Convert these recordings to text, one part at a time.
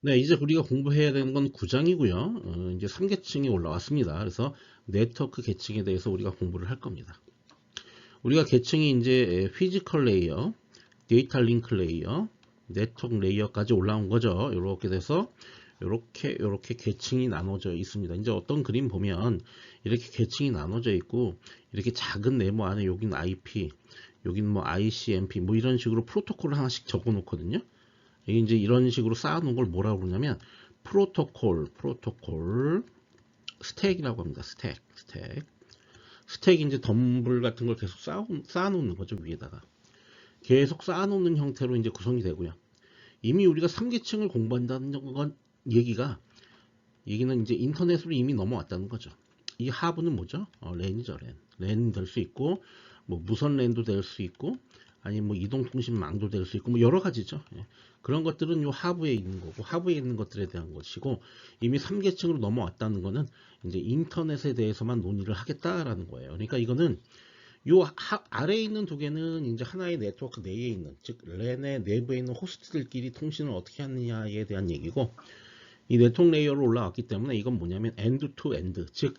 네, 이제 우리가 공부해야 되는 건 9장이고요. 이제 3계층이 올라왔습니다. 그래서 네트워크 계층에 대해서 우리가 공부를 할 겁니다. 우리가 계층이 이제 피지컬 레이어, 데이터 링크 레이어, 네트워크 레이어까지 올라온 거죠. 이렇게 돼서 이렇게 계층이 나눠져 있습니다. 이제 어떤 그림 보면 이렇게 계층이 나눠져 있고 이렇게 작은 네모 안에 여긴 IP, 여긴 뭐 ICMP 뭐 이런 식으로 프로토콜을 하나씩 적어 놓거든요. 이게 이제 이런 식으로 쌓아놓은 걸 뭐라고 그러냐면 프로토콜 스택이라고 합니다. 스택이 이제 덤불 같은 걸 계속 쌓아놓는 거죠. 위에다가 계속 쌓아놓는 형태로 이제 구성이 되고요. 이미 우리가 3계층을 공부한다는 건 얘기는 이제 인터넷으로 이미 넘어왔다는 거죠. 이 하부는 뭐죠? 랜이죠. 랜 될 수 있고 뭐 무선 랜도 될 수 있고 아니 뭐 이동통신망도 될 수 있고 뭐 여러 가지죠. 예. 그런 것들은 요 하부에 있는 거고 하부에 있는 것들에 대한 것이고 이미 3계층으로 넘어왔다는 거는 이제 인터넷에 대해서만 논의를 하겠다라는 거예요. 그러니까 이거는 요 아래에 있는 두 개는 이제 하나의 네트워크 내에 있는 즉 랜의 내부에 있는 호스트들끼리 통신을 어떻게 하느냐에 대한 얘기고 이 네트워크 레이어로 올라왔기 때문에 이건 뭐냐면 엔드 투 엔드 즉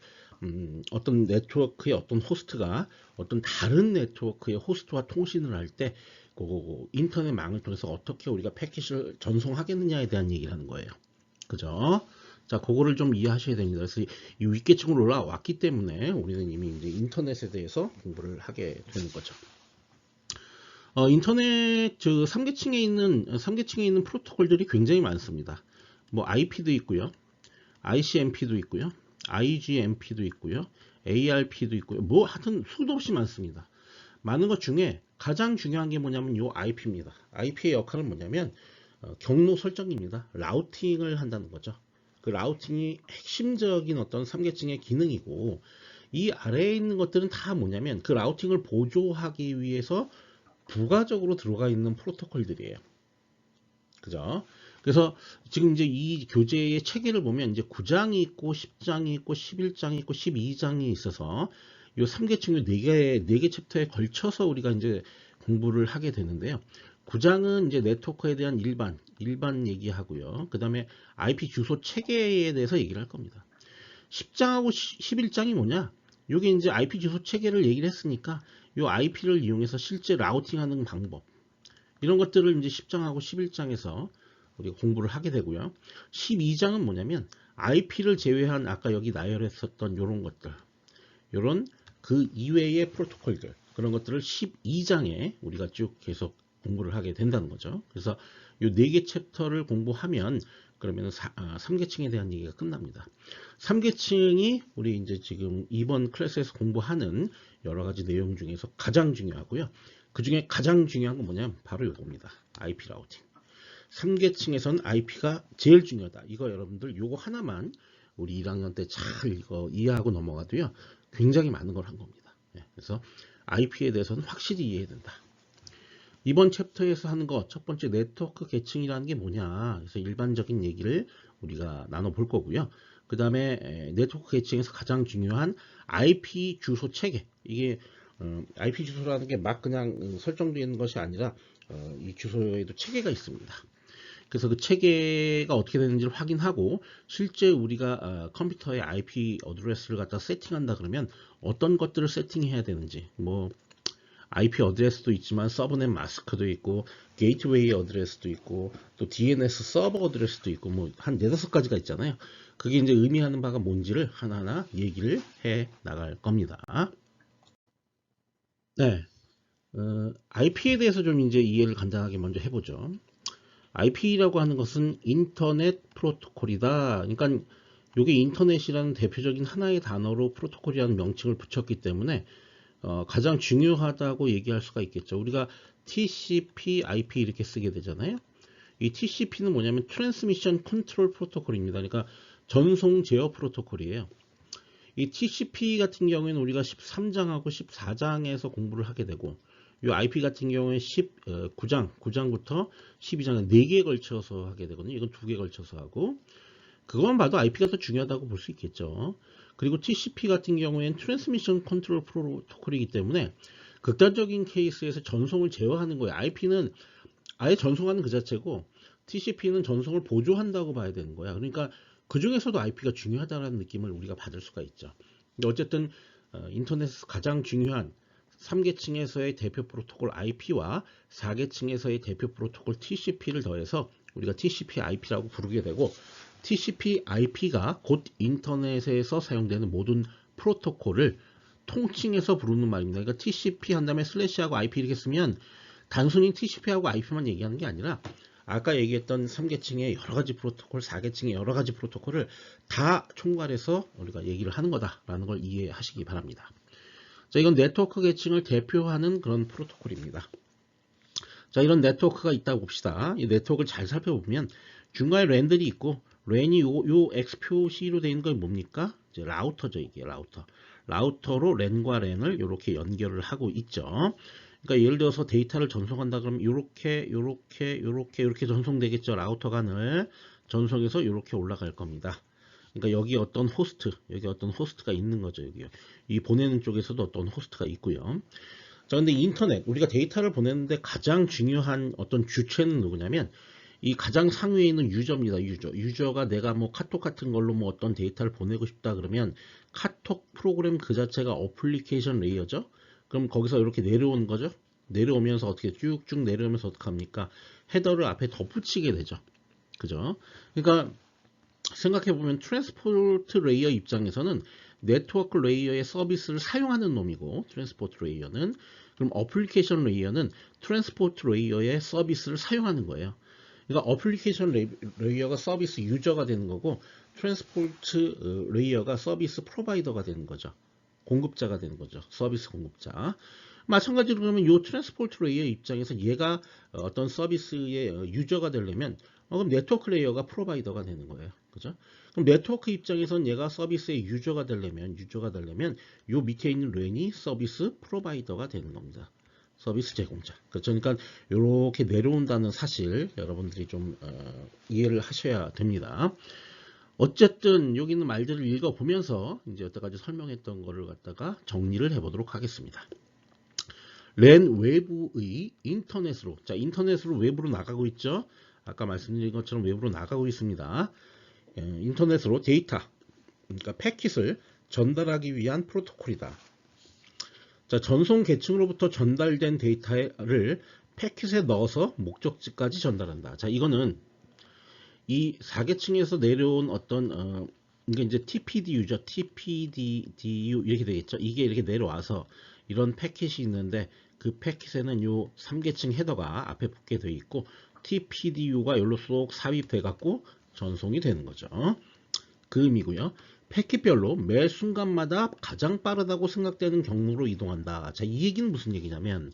어떤 네트워크의 어떤 호스트가 어떤 다른 네트워크의 호스트와 통신을 할 때 그 인터넷망을 통해서 어떻게 우리가 패킷을 전송하겠느냐에 대한 얘기를 하는 거예요. 그죠? 자, 그거를 좀 이해하셔야 됩니다. 그래서 이 윗계층으로 올라왔기 때문에 우리는 이미 이제 인터넷에 대해서 공부를 하게 되는 거죠. 인터넷 3계층에 있는 프로토콜들이 굉장히 많습니다. 뭐 IP도 있고요. ICMP도 있고요. IGMP도 있고요. ARP도 있고요. 뭐 하여튼 수도 없이 많습니다. 많은 것 중에 가장 중요한 게 뭐냐면 요 IP입니다. IP의 역할은 뭐냐면 경로 설정입니다. 라우팅을 한다는 거죠. 그 라우팅이 핵심적인 어떤 3계층의 기능이고 이 아래에 있는 것들은 다 뭐냐면 그 라우팅을 보조하기 위해서 부가적으로 들어가 있는 프로토콜들이에요. 그죠? 그래서 지금 이제 이 교재의 체계를 보면 이제 9장이 있고 10장이 있고 11장이 있고 12장이 있어서 요 3계층 요 4개 챕터에 걸쳐서 우리가 이제 공부를 하게 되는데요. 9장은 이제 네트워크에 대한 일반 얘기하고요. 그 다음에 IP 주소 체계에 대해서 얘기를 할 겁니다. 10장하고 11장이 뭐냐? 요게 이제 IP 주소 체계를 얘기를 했으니까 요 IP를 이용해서 실제 라우팅하는 방법 이런 것들을 이제 10장하고 11장에서 우리가 공부를 하게 되고요. 12장은 뭐냐면 IP를 제외한 아까 여기 나열했었던 이런 것들, 이런 그 이외의 프로토콜들 그런 것들을 12장에 우리가 쭉 계속 공부를 하게 된다는 거죠. 그래서 이 4개 챕터를 공부하면 그러면 3계층에 대한 얘기가 끝납니다. 3계층이 우리 이제 지금 이번 클래스에서 공부하는 여러 가지 내용 중에서 가장 중요하고요. 그 중에 가장 중요한 건 뭐냐면 바로 이겁니다. IP 라우팅. 3계층에선 IP가 제일 중요하다. 이거 여러분들 요거 하나만 우리 1학년 때 잘 이거 이해하고 넘어가도요. 굉장히 많은 걸 한 겁니다. 그래서 IP에 대해서는 확실히 이해해야 된다. 이번 챕터에서 하는 거 첫 번째 네트워크 계층이라는 게 뭐냐. 그래서 일반적인 얘기를 우리가 나눠볼 거고요. 그 다음에 네트워크 계층에서 가장 중요한 IP 주소 체계. 이게 IP 주소라는 게 막 그냥 설정되어 있는 것이 아니라 이 주소에도 체계가 있습니다. 그래서 그 체계가 어떻게 되는지를 확인하고 실제 우리가 컴퓨터의 IP 어드레스를 갖다 세팅한다 그러면 어떤 것들을 세팅해야 되는지 뭐 IP 어드레스도 있지만 서브넷 마스크도 있고 게이트웨이 어드레스도 있고 또 DNS 서버 어드레스도 있고 뭐 한 4-5가지가 있잖아요. 그게 이제 의미하는 바가 뭔지를 하나하나 얘기를 해 나갈 겁니다. 네. IP에 대해서 좀 이제 이해를 간단하게 먼저 해보죠. IP라고 하는 것은 인터넷 프로토콜이다. 그러니까 이게 인터넷이라는 대표적인 하나의 단어로 프로토콜이라는 명칭을 붙였기 때문에 가장 중요하다고 얘기할 수가 있겠죠. 우리가 TCP, IP 이렇게 쓰게 되잖아요. 이 TCP는 뭐냐면 트랜스미션 컨트롤 프로토콜입니다. 그러니까 전송 제어 프로토콜이에요. 이 TCP 같은 경우에는 우리가 13장하고 14장에서 공부를 하게 되고 이 IP 같은 경우에 9장부터 12장에 4개에 걸쳐서 하게 되거든요. 이건 2개 걸쳐서 하고 그것만 봐도 IP가 더 중요하다고 볼 수 있겠죠. 그리고 TCP 같은 경우에는 트랜스미션 컨트롤 프로토콜이기 때문에 극단적인 케이스에서 전송을 제어하는 거예요. IP는 아예 전송하는 그 자체고 TCP는 전송을 보조한다고 봐야 되는 거야. 그러니까 그 중에서도 IP가 중요하다는 느낌을 우리가 받을 수가 있죠. 근데 어쨌든 인터넷에서 가장 중요한 3계층에서의 대표 프로토콜 IP와 4계층에서의 대표 프로토콜 TCP를 더해서 우리가 TCP/IP라고 부르게 되고, TCP/IP가 곧 인터넷에서 사용되는 모든 프로토콜을 통칭해서 부르는 말입니다. 그러니까 TCP 한 다음에 슬래시하고 IP 이렇게 쓰면 단순히 TCP하고 IP만 얘기하는 게 아니라 아까 얘기했던 3계층의 여러 가지 프로토콜, 4계층의 여러 가지 프로토콜을 다 총괄해서 우리가 얘기를 하는 거다라는 걸 이해하시기 바랍니다. 자, 이건 네트워크 계층을 대표하는 그런 프로토콜입니다. 자, 이런 네트워크가 있다고 봅시다. 이 네트워크를 잘 살펴보면 중간에 랜들이 있고, 랜이 요 X 표시로 되어 있는 건 뭡니까? 이제 라우터죠, 이게 라우터. 라우터로 랜과 랜을 이렇게 연결을 하고 있죠. 그러니까 예를 들어서 데이터를 전송한다 그러면 이렇게 전송되겠죠. 라우터 간을 전송해서 이렇게 올라갈 겁니다. 그러니까 여기 어떤 호스트가 있는 거죠. 여기요. 이 보내는 쪽에서도 어떤 호스트가 있고요. 자, 근데 인터넷, 우리가 데이터를 보내는데 가장 중요한 어떤 주체는 누구냐면 이 가장 상위에 있는 유저입니다. 유저가 내가 뭐 카톡 같은 걸로 뭐 어떤 데이터를 보내고 싶다 그러면 카톡 프로그램 그 자체가 어플리케이션 레이어죠. 그럼 거기서 이렇게 내려오는 거죠. 내려오면서 어떻게 쭉쭉 내려오면서 어떻게 합니까? 헤더를 앞에 덧붙이게 되죠. 그죠? 그러니까 생각해보면 트랜스포트 레이어 입장에서는 네트워크 레이어의 서비스를 사용하는 놈이고, 트랜스포트 레이어는, 그럼 어플리케이션 레이어는 트랜스포트 레이어의 서비스를 사용하는 거예요. 그러니까 어플리케이션 레이어가 서비스 유저가 되는 거고, 트랜스포트 레이어가 서비스 프로바이더가 되는 거죠. 공급자가 되는 거죠. 서비스 공급자. 마찬가지로 그러면 이 트랜스포트 레이어 입장에서 얘가 어떤 서비스의 유저가 되려면 그럼 네트워크 레이어가 프로바이더가 되는 거예요. 그죠? 그럼 네트워크 입장에선 얘가 서비스의 유저가 되려면 요 밑에 있는 랜이 서비스 프로바이더가 되는 겁니다. 서비스 제공자. 그렇죠? 그러니까 이렇게 내려온다는 사실 여러분들이 좀 이해를 하셔야 됩니다. 어쨌든 여기 있는 말들을 읽어보면서 이제 여태까지 설명했던 거를 갖다가 정리를 해보도록 하겠습니다. 랜 외부의 인터넷으로, 자, 인터넷으로 외부로 나가고 있죠. 아까 말씀드린 것처럼 외부로 나가고 있습니다. 인터넷으로 데이터, 그러니까 패킷을 전달하기 위한 프로토콜이다. 자, 전송 계층으로부터 전달된 데이터를 패킷에 넣어서 목적지까지 전달한다. 자, 이거는 이 4계층에서 내려온 어떤 이게 이제 TPDU죠. TPDU 이렇게 되겠죠. 이게 이렇게 내려와서 이런 패킷이 있는데 그 패킷에는 요 3계층 헤더가 앞에 붙게 되어 있고 TPDU가 여기로 쏙 삽입돼 갖고 전송이 되는 거죠. 그 의미고요. 패킷별로 매 순간마다 가장 빠르다고 생각되는 경로로 이동한다. 자, 이 얘기는 무슨 얘기냐면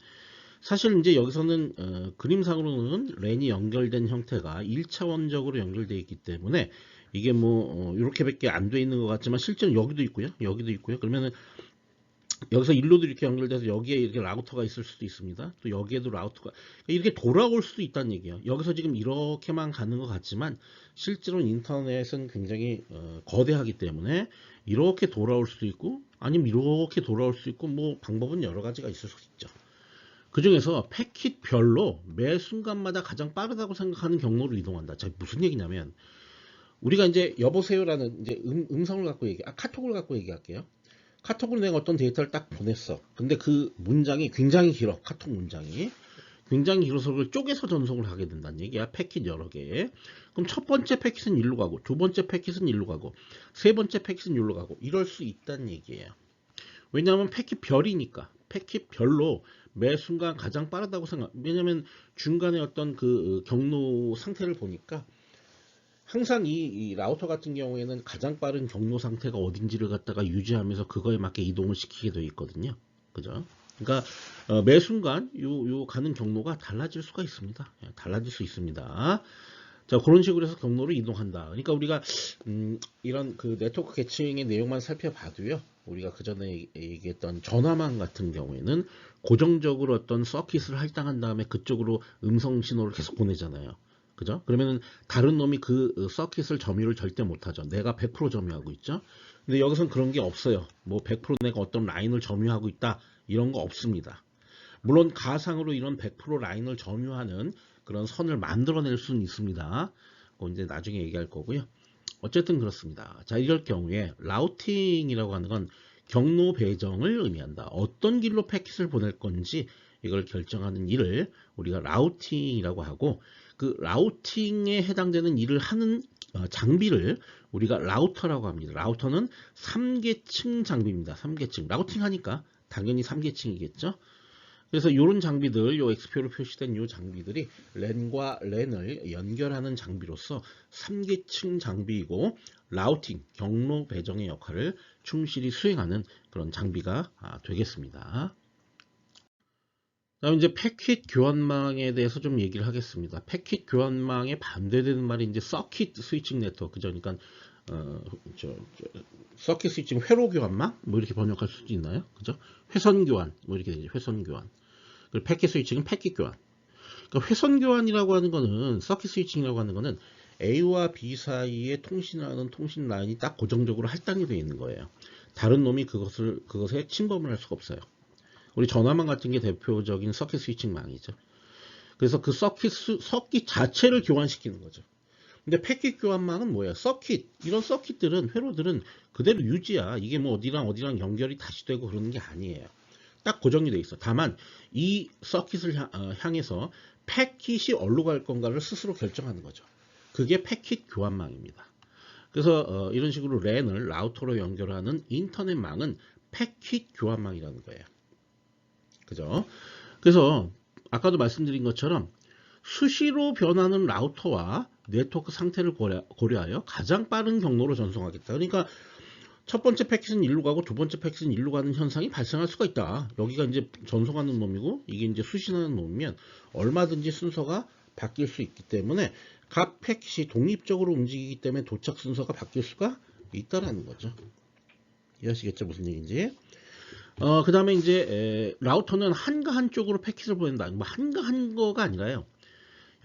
사실 이제 여기서는 그림상으로는 랜이 연결된 형태가 1차원적으로 연결되어 있기 때문에 이게 뭐 이렇게밖에 안 돼 있는 것 같지만 실제는 여기도 있고요. 그러면은 여기서 일로도 이렇게 연결돼서 여기에 이렇게 라우터가 있을 수도 있습니다. 또 여기에도 라우터가 이렇게 돌아올 수도 있다는 얘기예요. 여기서 지금 이렇게만 가는 것 같지만 실제로는 인터넷은 굉장히 거대하기 때문에 이렇게 돌아올 수도 있고 아니면 이렇게 돌아올 수 있고 뭐 방법은 여러 가지가 있을 수 있죠. 그 중에서 패킷별로 매 순간마다 가장 빠르다고 생각하는 경로로 이동한다. 자, 무슨 얘기냐면 우리가 이제 여보세요라는 이제 음성을 갖고 카톡을 갖고 얘기할게요. 카톡으로 내가 어떤 데이터를 딱 보냈어. 근데 그 문장이 굉장히 길어. 카톡 문장이 굉장히 길어서 그걸 쪼개서 전송을 하게 된다는 얘기야. 패킷 여러 개. 그럼 첫 번째 패킷은 일로 가고, 두 번째 패킷은 일로 가고, 세 번째 패킷은 일로 가고, 이럴 수 있다는 얘기예요. 왜냐하면 패킷 별이니까. 패킷 별로 매 순간 가장 빠르다고 왜냐면 중간에 어떤 그 경로 상태를 보니까 항상 이 라우터 같은 경우에는 가장 빠른 경로 상태가 어딘지를 갖다가 유지하면서 그거에 맞게 이동을 시키게 되어 있거든요. 그죠? 그러니까 매 순간 요 가는 경로가 달라질 수가 있습니다. 달라질 수 있습니다. 자, 그런 식으로 해서 경로를 이동한다. 그러니까 우리가 이런 그 네트워크 계층의 내용만 살펴봐도요. 우리가 그 전에 얘기했던 전화망 같은 경우에는 고정적으로 어떤 서킷을 할당한 다음에 그쪽으로 음성 신호를 계속 보내잖아요. 그죠? 그러면은 다른 놈이 그 서킷을 점유를 절대 못하죠. 내가 100% 점유하고 있죠. 근데 여기서는 그런 게 없어요. 뭐 100% 내가 어떤 라인을 점유하고 있다 이런 거 없습니다. 물론 가상으로 이런 100% 라인을 점유하는 그런 선을 만들어낼 수는 있습니다. 그건 이제 나중에 얘기할 거고요. 어쨌든 그렇습니다. 자, 이럴 경우에 라우팅이라고 하는 건 경로 배정을 의미한다. 어떤 길로 패킷을 보낼 건지 이걸 결정하는 일을 우리가 라우팅이라고 하고, 그 라우팅에 해당되는 일을 하는 장비를 우리가 라우터라고 합니다. 라우터는 3계층 장비입니다. 3계층. 라우팅 하니까 당연히 3계층이겠죠. 그래서 이런 장비들, 요 X표로 표시된 요 장비들이 랜과 랜을 연결하는 장비로서 3계층 장비이고, 라우팅, 경로 배정의 역할을 충실히 수행하는 그런 장비가 되겠습니다. 다음 이제 패킷 교환망에 대해서 좀 얘기를 하겠습니다. 패킷 교환망에 반대되는 말이 이제 서킷 스위칭 네트워크죠. 그러니까 서킷 스위칭 회로 교환망 뭐 이렇게 번역할 수도 있나요? 그죠? 회선 교환 뭐 이렇게 되죠. 회선 교환. 그리고 패킷 스위칭은 패킷 교환. 그러니까 회선 교환이라고 하는 거는, 서킷 스위칭이라고 하는 거는 A와 B 사이에 통신하는 통신 라인이 딱 고정적으로 할당이 되어 있는 거예요. 다른 놈이 그것에 침범을 할 수가 없어요. 우리 전화망 같은 게 대표적인 서킷 스위칭망이죠. 그래서 그 서킷 자체를 교환시키는 거죠. 근데 패킷 교환망은 뭐야? 서킷, 이런 서킷들은, 회로들은 그대로 유지야. 이게 뭐 어디랑 어디랑 연결이 다시 되고 그러는 게 아니에요. 딱 고정이 돼 있어. 다만 이 서킷을 향해서 패킷이 어디로 갈 건가를 스스로 결정하는 거죠. 그게 패킷 교환망입니다. 그래서 이런 식으로 랜을 라우터로 연결하는 인터넷망은 패킷 교환망이라는 거예요. 그죠? 그래서 아까도 말씀드린 것처럼 수시로 변하는 라우터와 네트워크 상태를 고려하여 가장 빠른 경로로 전송하겠다. 그러니까 첫 번째 패킷은 일로 가고 두 번째 패킷은 일로 가는 현상이 발생할 수가 있다. 여기가 이제 전송하는 놈이고 이게 이제 수신하는 놈이면 얼마든지 순서가 바뀔 수 있기 때문에 각 패킷이 독립적으로 움직이기 때문에 도착 순서가 바뀔 수가 있다라는 거죠. 이해하시겠죠? 무슨 얘기인지. 그 다음에 이제 라우터는 한가 한쪽으로 패킷을 보낸다. 뭐 한가 한 거가 아니라요.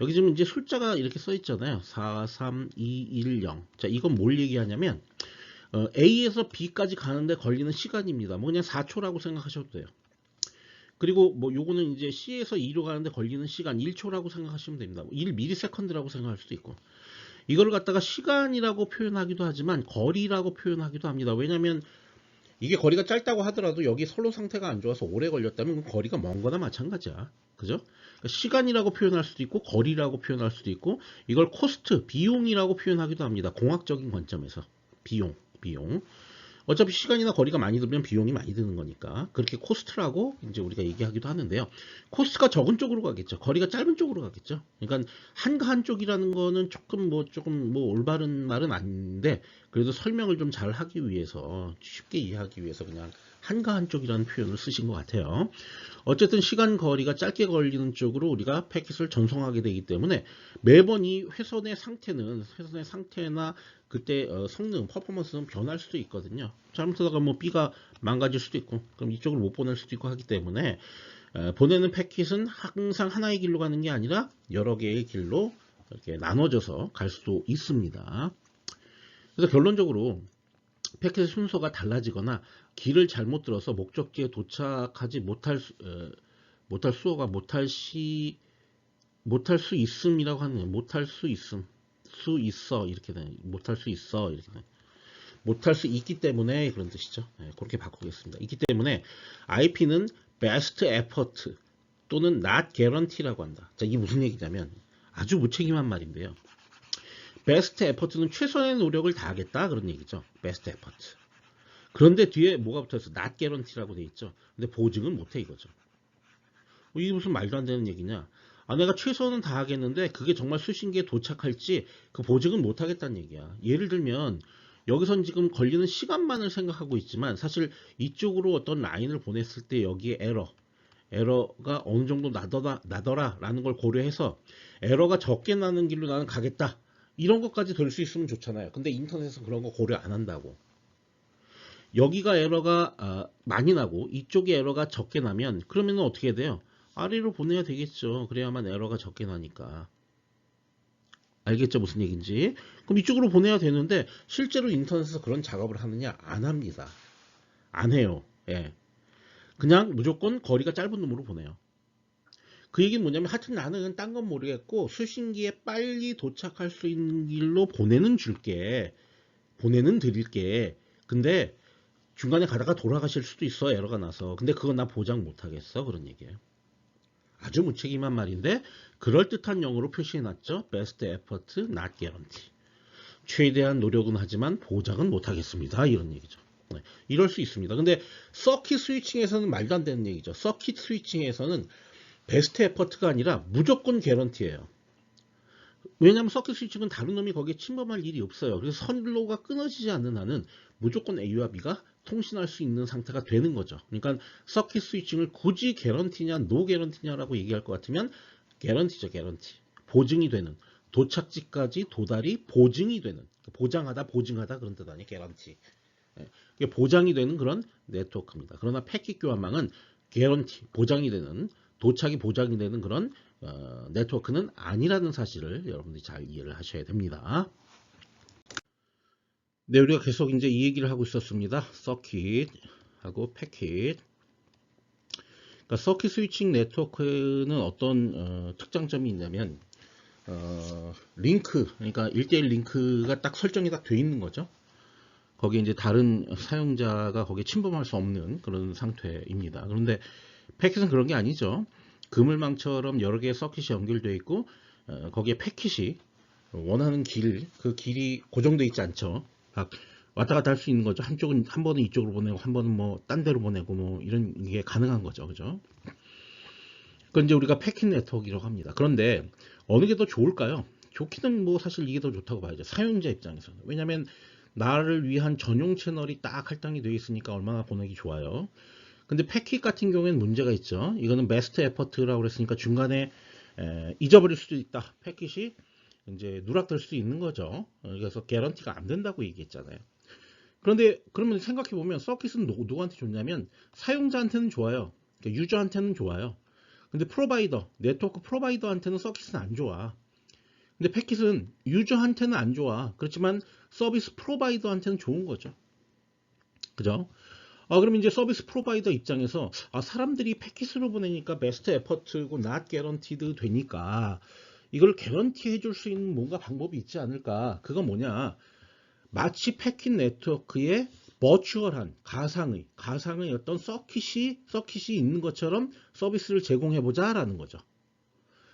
여기 지금 이제 숫자가 이렇게 써 있잖아요. 4, 3, 2, 1, 0. 자, 이건 뭘 얘기하냐면 A에서 B까지 가는데 걸리는 시간입니다. 뭐 그냥 4초라고 생각하셔도 돼요. 그리고 뭐 요거는 이제 C에서 E로 가는데 걸리는 시간 1초라고 생각하시면 됩니다. 1ms라고 생각할 수도 있고. 이걸 갖다가 시간이라고 표현하기도 하지만 거리라고 표현하기도 합니다. 왜냐면 이게 거리가 짧다고 하더라도 여기 선로 상태가 안 좋아서 오래 걸렸다면 거리가 먼 거나 마찬가지야. 그죠? 그러니까 시간이라고 표현할 수도 있고 거리라고 표현할 수도 있고, 이걸 코스트, 비용이라고 표현하기도 합니다. 공학적인 관점에서. 비용. 어차피 시간이나 거리가 많이 들면 비용이 많이 드는 거니까 그렇게 코스트라고 이제 우리가 얘기하기도 하는데요. 코스트가 적은 쪽으로 가겠죠. 거리가 짧은 쪽으로 가겠죠. 그러니까 한가 한쪽이라는 거는 조금 뭐 올바른 말은 아닌데, 그래도 설명을 좀 잘 하기 위해서, 쉽게 이해하기 위해서 그냥 한가 한쪽이라는 표현을 쓰신 것 같아요. 어쨌든 시간 거리가 짧게 걸리는 쪽으로 우리가 패킷을 전송하게 되기 때문에 매번 이 회선의 상태나 그때 성능, 퍼포먼스는 변할 수도 있거든요. 잘못하다가 뭐 B가 망가질 수도 있고, 그럼 이쪽을 못 보낼 수도 있고 하기 때문에 보내는 패킷은 항상 하나의 길로 가는 게 아니라 여러 개의 길로 이렇게 나눠져서 갈 수도 있습니다. 그래서 결론적으로 패킷의 순서가 달라지거나 길을 잘못 들어서 목적지에 도착하지 못할 수 있음이라고 하는, 못할 수 있어 이렇게 되는, 못할 수 있어 이렇게 되는, 못할 수 있기 때문에 그런 뜻이죠. 네, 그렇게 바꾸겠습니다. 있기 때문에 IP는 best effort 또는 not guarantee라고 한다. 자, 이게 무슨 얘기냐면 아주 무책임한 말인데요. best effort는 최선의 노력을 다하겠다 그런 얘기죠. best effort. 그런데 뒤에 뭐가 붙어있어? not guarantee라고 돼 있죠. 근데 보증은 못해 이거죠. 이게 무슨 말도 안 되는 얘기냐? 내가 최선은 다하겠는데 그게 정말 수신기에 도착할지 그 보증은 못하겠다는 얘기야. 예를 들면 여기선 지금 걸리는 시간만을 생각하고 있지만 사실 이쪽으로 어떤 라인을 보냈을 때 여기에 에러가 어느 정도 나더라 라는 걸 고려해서 에러가 적게 나는 길로 나는 가겠다. 이런 것까지 될 수 있으면 좋잖아요. 근데 인터넷에서 그런 거 고려 안 한다고. 여기가 에러가 많이 나고 이쪽에 에러가 적게 나면 그러면 어떻게 돼요? 아래로 보내야 되겠죠. 그래야만 에러가 적게 나니까. 알겠죠? 무슨 얘기인지. 그럼 이쪽으로 보내야 되는데 실제로 인터넷에서 그런 작업을 하느냐? 안 합니다. 안 해요. 예. 그냥 무조건 거리가 짧은 놈으로 보내요. 그 얘기는 뭐냐면 하여튼 나는 딴 건 모르겠고 수신기에 빨리 도착할 수 있는 길로 보내는 줄게. 보내는 드릴게. 근데 중간에 가다가 돌아가실 수도 있어. 에러가 나서. 근데 그건 나 보장 못 하겠어. 그런 얘기예요. 아주 무책임한 말인데 그럴듯한 영어로 표시해놨죠. Best effort, not guarantee. 최대한 노력은 하지만 보장은 못 하겠습니다. 이런 얘기죠. 네, 이럴 수 있습니다. 근데 서킷 스위칭에서는 말도 안 되는 얘기죠. 서킷 스위칭에서는 베스트 에퍼트가 아니라 무조건 개런티예요. 왜냐하면 서킷 스위칭은 다른 놈이 거기에 침범할 일이 없어요. 그래서 선로가 끊어지지 않는 한은 무조건 A와 B가 통신할 수 있는 상태가 되는 거죠. 그러니까 서킷 스위칭을 굳이 개런티냐 노 개런티냐라고 얘기할 것 같으면 개런티죠. 개런티. 보증이 되는 도착지까지 도달이 보증이 되는 보장하다 보증하다 그런 뜻 아니에요. 개런티. 이게 보장이 되는 그런 네트워크입니다. 그러나 패킷 교환망은 개런티 보장이 되는 도착이 보장이 되는 그런 네트워크는 아니라는 사실을 여러분들이 잘 이해를 하셔야 됩니다. 네, 우리가 계속 이제 이 얘기를 하고 있었습니다. 서킷하고 패킷. 그러니까 서킷 스위칭 네트워크는 어떤 특장점이 있냐면 링크, 그러니까 1대1 링크가 딱 설정이 딱 돼 있는 거죠. 거기에 이제 다른 사용자가 거기에 침범할 수 없는 그런 상태입니다. 그런데 패킷은 그런 게 아니죠. 그물망처럼 여러 개의 서킷이 연결되어 있고 거기에 패킷이 원하는 그 길이 고정되어 있지 않죠. 막 왔다 갔다 할 수 있는 거죠. 한 번은 이쪽으로 보내고 한 번은 뭐 딴 데로 보내고 뭐 이런 게 가능한 거죠. 그죠? 그건 이제 우리가 패킷 네트워크라고 합니다. 그런데 어느 게 더 좋을까요? 좋기는 뭐 사실 이게 더 좋다고 봐야죠. 사용자 입장에서는. 왜냐면 나를 위한 전용 채널이 딱 할당이 되어 있으니까 얼마나 보내기 좋아요. 근데 패킷 같은 경우에는 문제가 있죠. 이거는 베스트 에퍼트라고 그랬으니까 중간에 잊어버릴 수도 있다. 패킷이 이제 누락될 수 있는 거죠. 그래서 개런티가 안 된다고 얘기했잖아요. 그런데 그러면 생각해 보면 서킷은 누구한테 좋냐면 사용자한테는 좋아요. 그러니까 유저한테는 좋아요. 근데 프로바이더, 네트워크 프로바이더한테는 서킷은 안 좋아. 근데 패킷은 유저한테는 안 좋아. 그렇지만 서비스 프로바이더한테는 좋은 거죠. 그죠? 그럼 이제 서비스 프로바이더 입장에서 사람들이 패킷으로 보내니까 베스트 에퍼트고 not guaranteed 되니까 이걸 개런티 해줄 수 있는 뭔가 방법이 있지 않을까? 그건 뭐냐? 마치 패킷 네트워크에 버추얼한 가상의 어떤 서킷이 있는 것처럼 서비스를 제공해보자라는 거죠.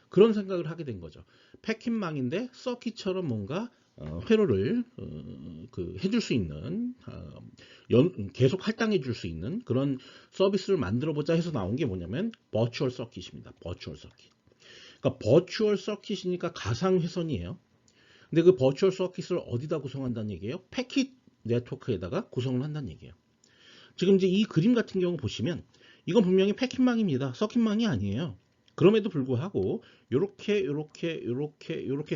그런 생각을 하게 된 거죠. 패킷망인데 서킷처럼 뭔가 회로를 해줄 수 있는 계속 할당해 줄 수 있는 그런 서비스를 만들어 보자 해서 나온 게 뭐냐면 버추얼 서킷입니다. 버추얼 서킷. 그러니까 버추얼 서킷이니까 가상 회선이에요. 근데 그 버추얼 서킷을 어디다 구성한다는 얘기예요? 패킷 네트워크에다가 구성을 한다는 얘기예요. 지금 이제 이 그림 같은 경우 보시면 이건 분명히 패킷망입니다. 서킷망이 아니에요. 그럼에도 불구하고 요렇게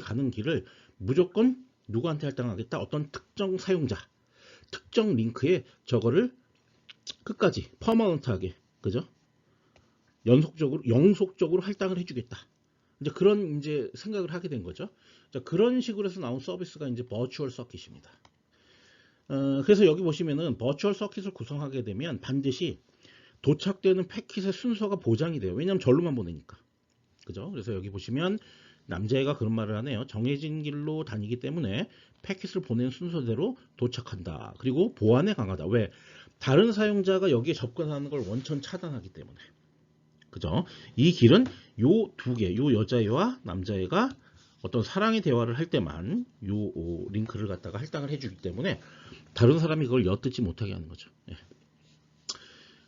가는 길을 무조건 누구한테 할당하겠다? 어떤 특정 사용자, 특정 링크에 저거를 끝까지 퍼머넌트하게, 그죠? 영속적으로 할당을 해주겠다. 이제 그런 이제 생각을 하게 된 거죠. 자, 그런 식으로 해서 나온 서비스가 이제 버추얼 서킷입니다. 그래서 여기 보시면은 버추얼 서킷을 구성하게 되면 반드시 도착되는 패킷의 순서가 보장이 돼요. 왜냐하면 절로만 보내니까. 그죠? 그래서 여기 보시면 남자애가 그런 말을 하네요. 정해진 길로 다니기 때문에 패킷을 보낸 순서대로 도착한다. 그리고 보안에 강하다. 왜? 다른 사용자가 여기에 접근하는 걸 원천 차단하기 때문에. 그죠? 이 길은 요 두 개, 요 여자애와 남자애가 어떤 사랑의 대화를 할 때만 요 링크를 갖다가 할당을 해주기 때문에 다른 사람이 그걸 엿듣지 못하게 하는 거죠. 예.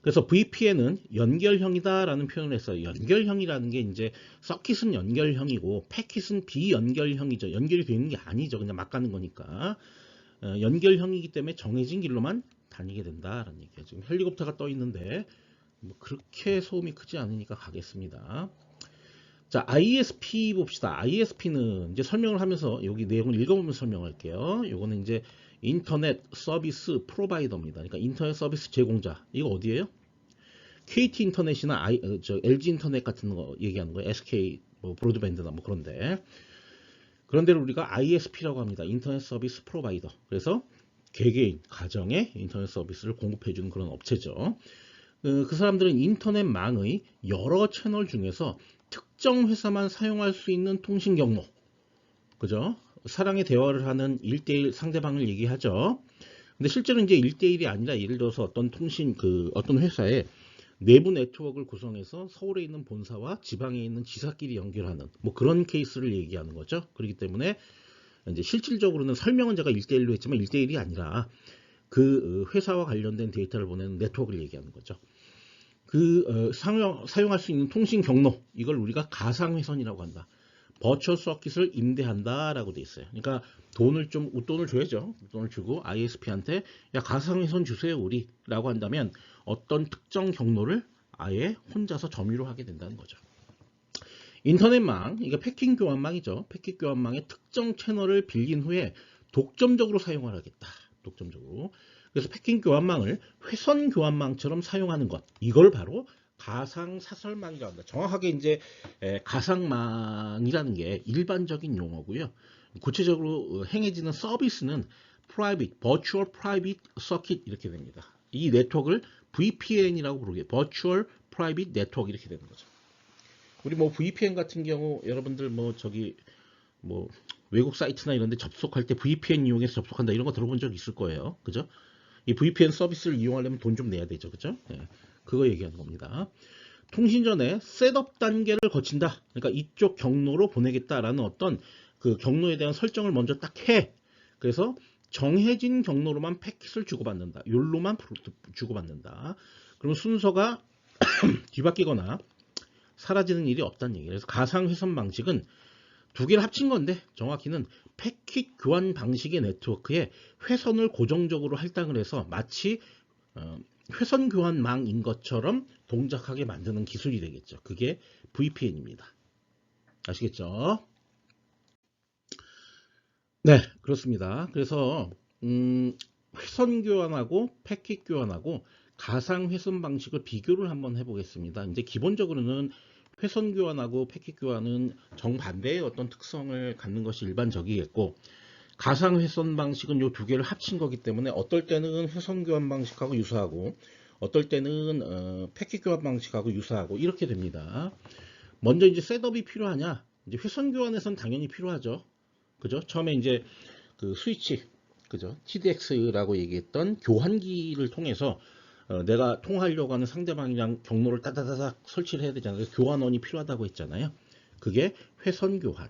그래서 VPN은 연결형이다라는 표현을 했어요. 연결형이라는 게 이제 서킷은 연결형이고 패킷은 비연결형이죠. 연결이 되는 게 아니죠. 그냥 막 가는 거니까. 연결형이기 때문에 정해진 길로만 다니게 된다라는 얘기예요. 지금 헬리콥터가 떠 있는데 뭐 그렇게 소음이 크지 않으니까 가겠습니다. 자, ISP 봅시다. ISP는 이제 설명을 하면서 여기 내용을 읽어보면서 설명할게요. 요거는 이제 인터넷 서비스 프로바이더입니다. 그러니까 인터넷 서비스 제공자. 이거 어디예요? KT 인터넷이나 LG 인터넷 같은 거 얘기하는 거예요. SK 뭐 브로드밴드나 뭐 그런데. 그런 데를 우리가 ISP라고 합니다. 인터넷 서비스 프로바이더. 그래서 개개인 가정에 인터넷 서비스를 공급해 주는 그런 업체죠. 그 사람들은 인터넷망의 여러 채널 중에서 특정 회사만 사용할 수 있는 통신 경로. 그죠? 사랑의 대화를 하는 1대1 상대방을 얘기하죠. 근데 실제로 이제 1대1이 아니라 예를 들어서 어떤 어떤 회사에 내부 네트워크를 구성해서 서울에 있는 본사와 지방에 있는 지사끼리 연결하는 뭐 그런 케이스를 얘기하는 거죠. 그렇기 때문에 이제 실질적으로는 설명은 제가 1대1로 했지만 1대1이 아니라 그 회사와 관련된 데이터를 보내는 네트워크를 얘기하는 거죠. 사용할 수 있는 통신 경로, 이걸 우리가 가상회선이라고 한다. 버추얼 서킷을 임대한다라고 돼 있어요. 그러니까 웃돈을 줘야죠. 웃돈을 주고 ISP한테 야 가상회선 주세요 우리라고 한다면 어떤 특정 경로를 아예 혼자서 점유로 하게 된다는 거죠. 인터넷망, 이게 패킷 교환망이죠. 패킷 교환망의 특정 채널을 빌린 후에 독점적으로 사용을 하겠다. 독점적으로. 그래서 패킷 교환망을 회선 교환망처럼 사용하는 것. 이걸 바로 가상 사설망이라고 합니다. 정확하게 이제 가상망이라는 게 일반적인 용어고요. 구체적으로 행해지는 서비스는 Virtual Private Circuit 이렇게 됩니다. 이 네트워크를 VPN이라고 부르게 Virtual Private Network 이렇게 되는 거죠. 우리 뭐 VPN 같은 경우 여러분들 뭐 외국 사이트나 이런 데 접속할 때 VPN 이용해서 접속한다 이런 거 들어본 적 있을 거예요. 그죠? 이 VPN 서비스를 이용하려면 돈 좀 내야 되죠. 그죠? 네, 그거 얘기하는 겁니다. 통신 전에 셋업 단계를 거친다. 그러니까 이쪽 경로로 보내겠다라는 어떤 그 경로에 대한 설정을 먼저 딱 해. 그래서 정해진 경로로만 패킷을 주고받는다. 욜로만 주고받는다. 그럼 순서가 뒤바뀌거나 사라지는 일이 없다는 얘기예요. 그래서 가상회선 방식은 두 개를 합친 건데 정확히는 패킷 교환 방식의 네트워크에 회선을 고정적으로 할당을 해서 마치 회선 교환망인 것처럼 동작하게 만드는 기술이 되겠죠. 그게 VPN입니다. 아시겠죠? 네, 그렇습니다. 그래서 회선 교환하고 패킷 교환하고 가상 회선 방식을 비교를 한번 해보겠습니다. 이제 기본적으로는 회선 교환하고 패킷 교환은 정반대의 어떤 특성을 갖는 것이 일반적이겠고, 가상 회선 방식은 이 두 개를 합친 거기 때문에 어떨 때는 회선 교환 방식하고 유사하고 어떨 때는 패킷 교환 방식하고 유사하고 이렇게 됩니다. 먼저 이제 셋업이 필요하냐? 이제 회선 교환에선 당연히 필요하죠. 그죠? 처음에 이제 그 스위치, 그죠? TDX라고 얘기했던 교환기를 통해서 내가 통화하려고 하는 상대방이랑 경로를 따다다닥 설치를 해야 되잖아요. 그래서 교환원이 필요하다고 했잖아요. 그게 회선 교환.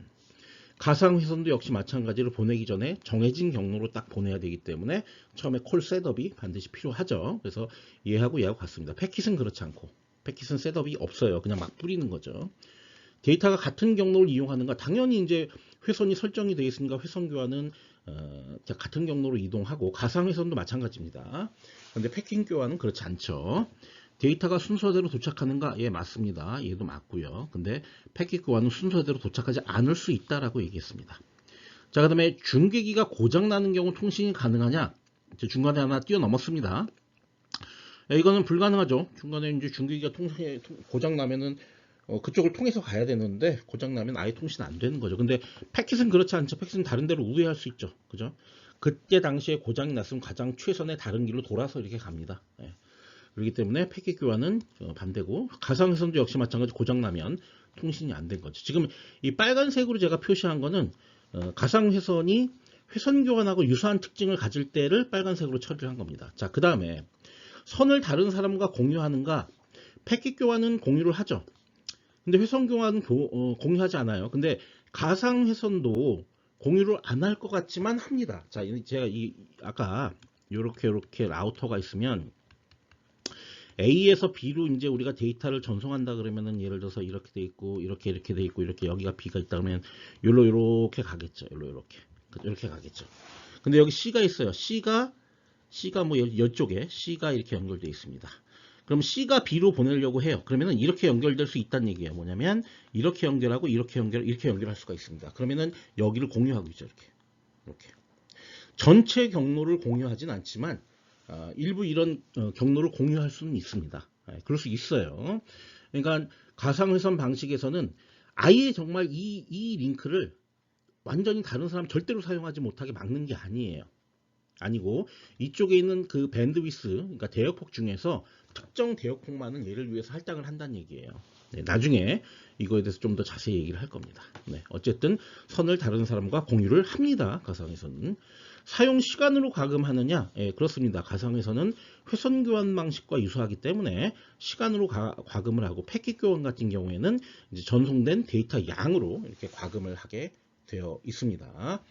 가상 회선도 역시 마찬가지로 보내기 전에 정해진 경로로 딱 보내야 되기 때문에 처음에 콜 셋업이 반드시 필요하죠. 그래서 얘하고 같습니다. 패킷은 그렇지 않고, 패킷은 셋업이 없어요. 그냥 막 뿌리는 거죠. 데이터가 같은 경로를 이용하는가, 당연히 이제 회선이 설정이 되어 있으니까 회선 교환은 같은 경로로 이동하고, 가상 회선도 마찬가지입니다. 그런데 패킷 교환은 그렇지 않죠. 데이터가 순서대로 도착하는가? 예, 맞습니다. 얘도 맞고요. 근데 패킷 교환은 순서대로 도착하지 않을 수 있다라고 얘기했습니다. 자, 그 다음에 중계기가 고장나는 경우 통신이 가능하냐? 중간에 하나 뛰어넘었습니다. 이거는 불가능하죠. 중간에 이제 중계기가 고장나면은 그쪽을 통해서 가야 되는데 고장나면 아예 통신 안 되는 거죠. 근데 패킷은 그렇지 않죠. 패킷은 다른 데로 우회할 수 있죠. 그죠? 그때 당시에 고장이 났으면 가장 최선의 다른 길로 돌아서 이렇게 갑니다. 예. 그렇기 때문에 패킷 교환은 반대고, 가상회선도 역시 마찬가지, 고장나면 통신이 안 된 거죠. 지금 이 빨간색으로 제가 표시한 거는 가상회선이 회선 교환하고 유사한 특징을 가질 때를 빨간색으로 처리를 한 겁니다. 자, 그 다음에 선을 다른 사람과 공유하는가? 패킷 교환은 공유를 하죠. 근데 회선 교환은 공유하지 않아요. 근데 가상 회선도 공유를 안 할 것 같지만 합니다. 자, 제가 아까 요렇게 라우터가 있으면 A에서 B로 이제 우리가 데이터를 전송한다 그러면은 예를 들어서 이렇게 돼 있고 이렇게 돼 있고 이렇게 여기가 B가 있다 그러면 요로 요렇게 가겠죠. 이렇게 가겠죠. 근데 여기 C가 있어요. C가 뭐 이쪽에 C가 이렇게 연결되어 있습니다. 그럼 C가 B로 보내려고 해요. 그러면은 이렇게 연결될 수 있다는 얘기예요. 뭐냐면 이렇게 연결하고 이렇게 연결할 수가 있습니다. 그러면은 여기를 공유하고 있죠. 이렇게. 전체 경로를 공유하진 않지만 일부 이런 경로를 공유할 수는 있습니다. 그럴 수 있어요. 그러니까 가상회선 방식에서는 아예 정말 이 링크를 완전히 다른 사람 절대로 사용하지 못하게 막는 게 아니고 이쪽에 있는 그 밴드위스, 그러니까 대역폭 중에서 특정 대역폭만은 얘를 위해서 할당을 한다는 얘기예요. 네, 나중에 이거에 대해서 좀 더 자세히 얘기를 할 겁니다. 네, 어쨌든 선을 다른 사람과 공유를 합니다. 가상에서는. 사용 시간으로 과금하느냐? 예, 그렇습니다. 가상에서는 회선 교환 방식과 유사하기 때문에 시간으로 과금을 하고 패킷 교환 같은 경우에는 이제 전송된 데이터 양으로 이렇게 과금을 하게 되어 있습니다.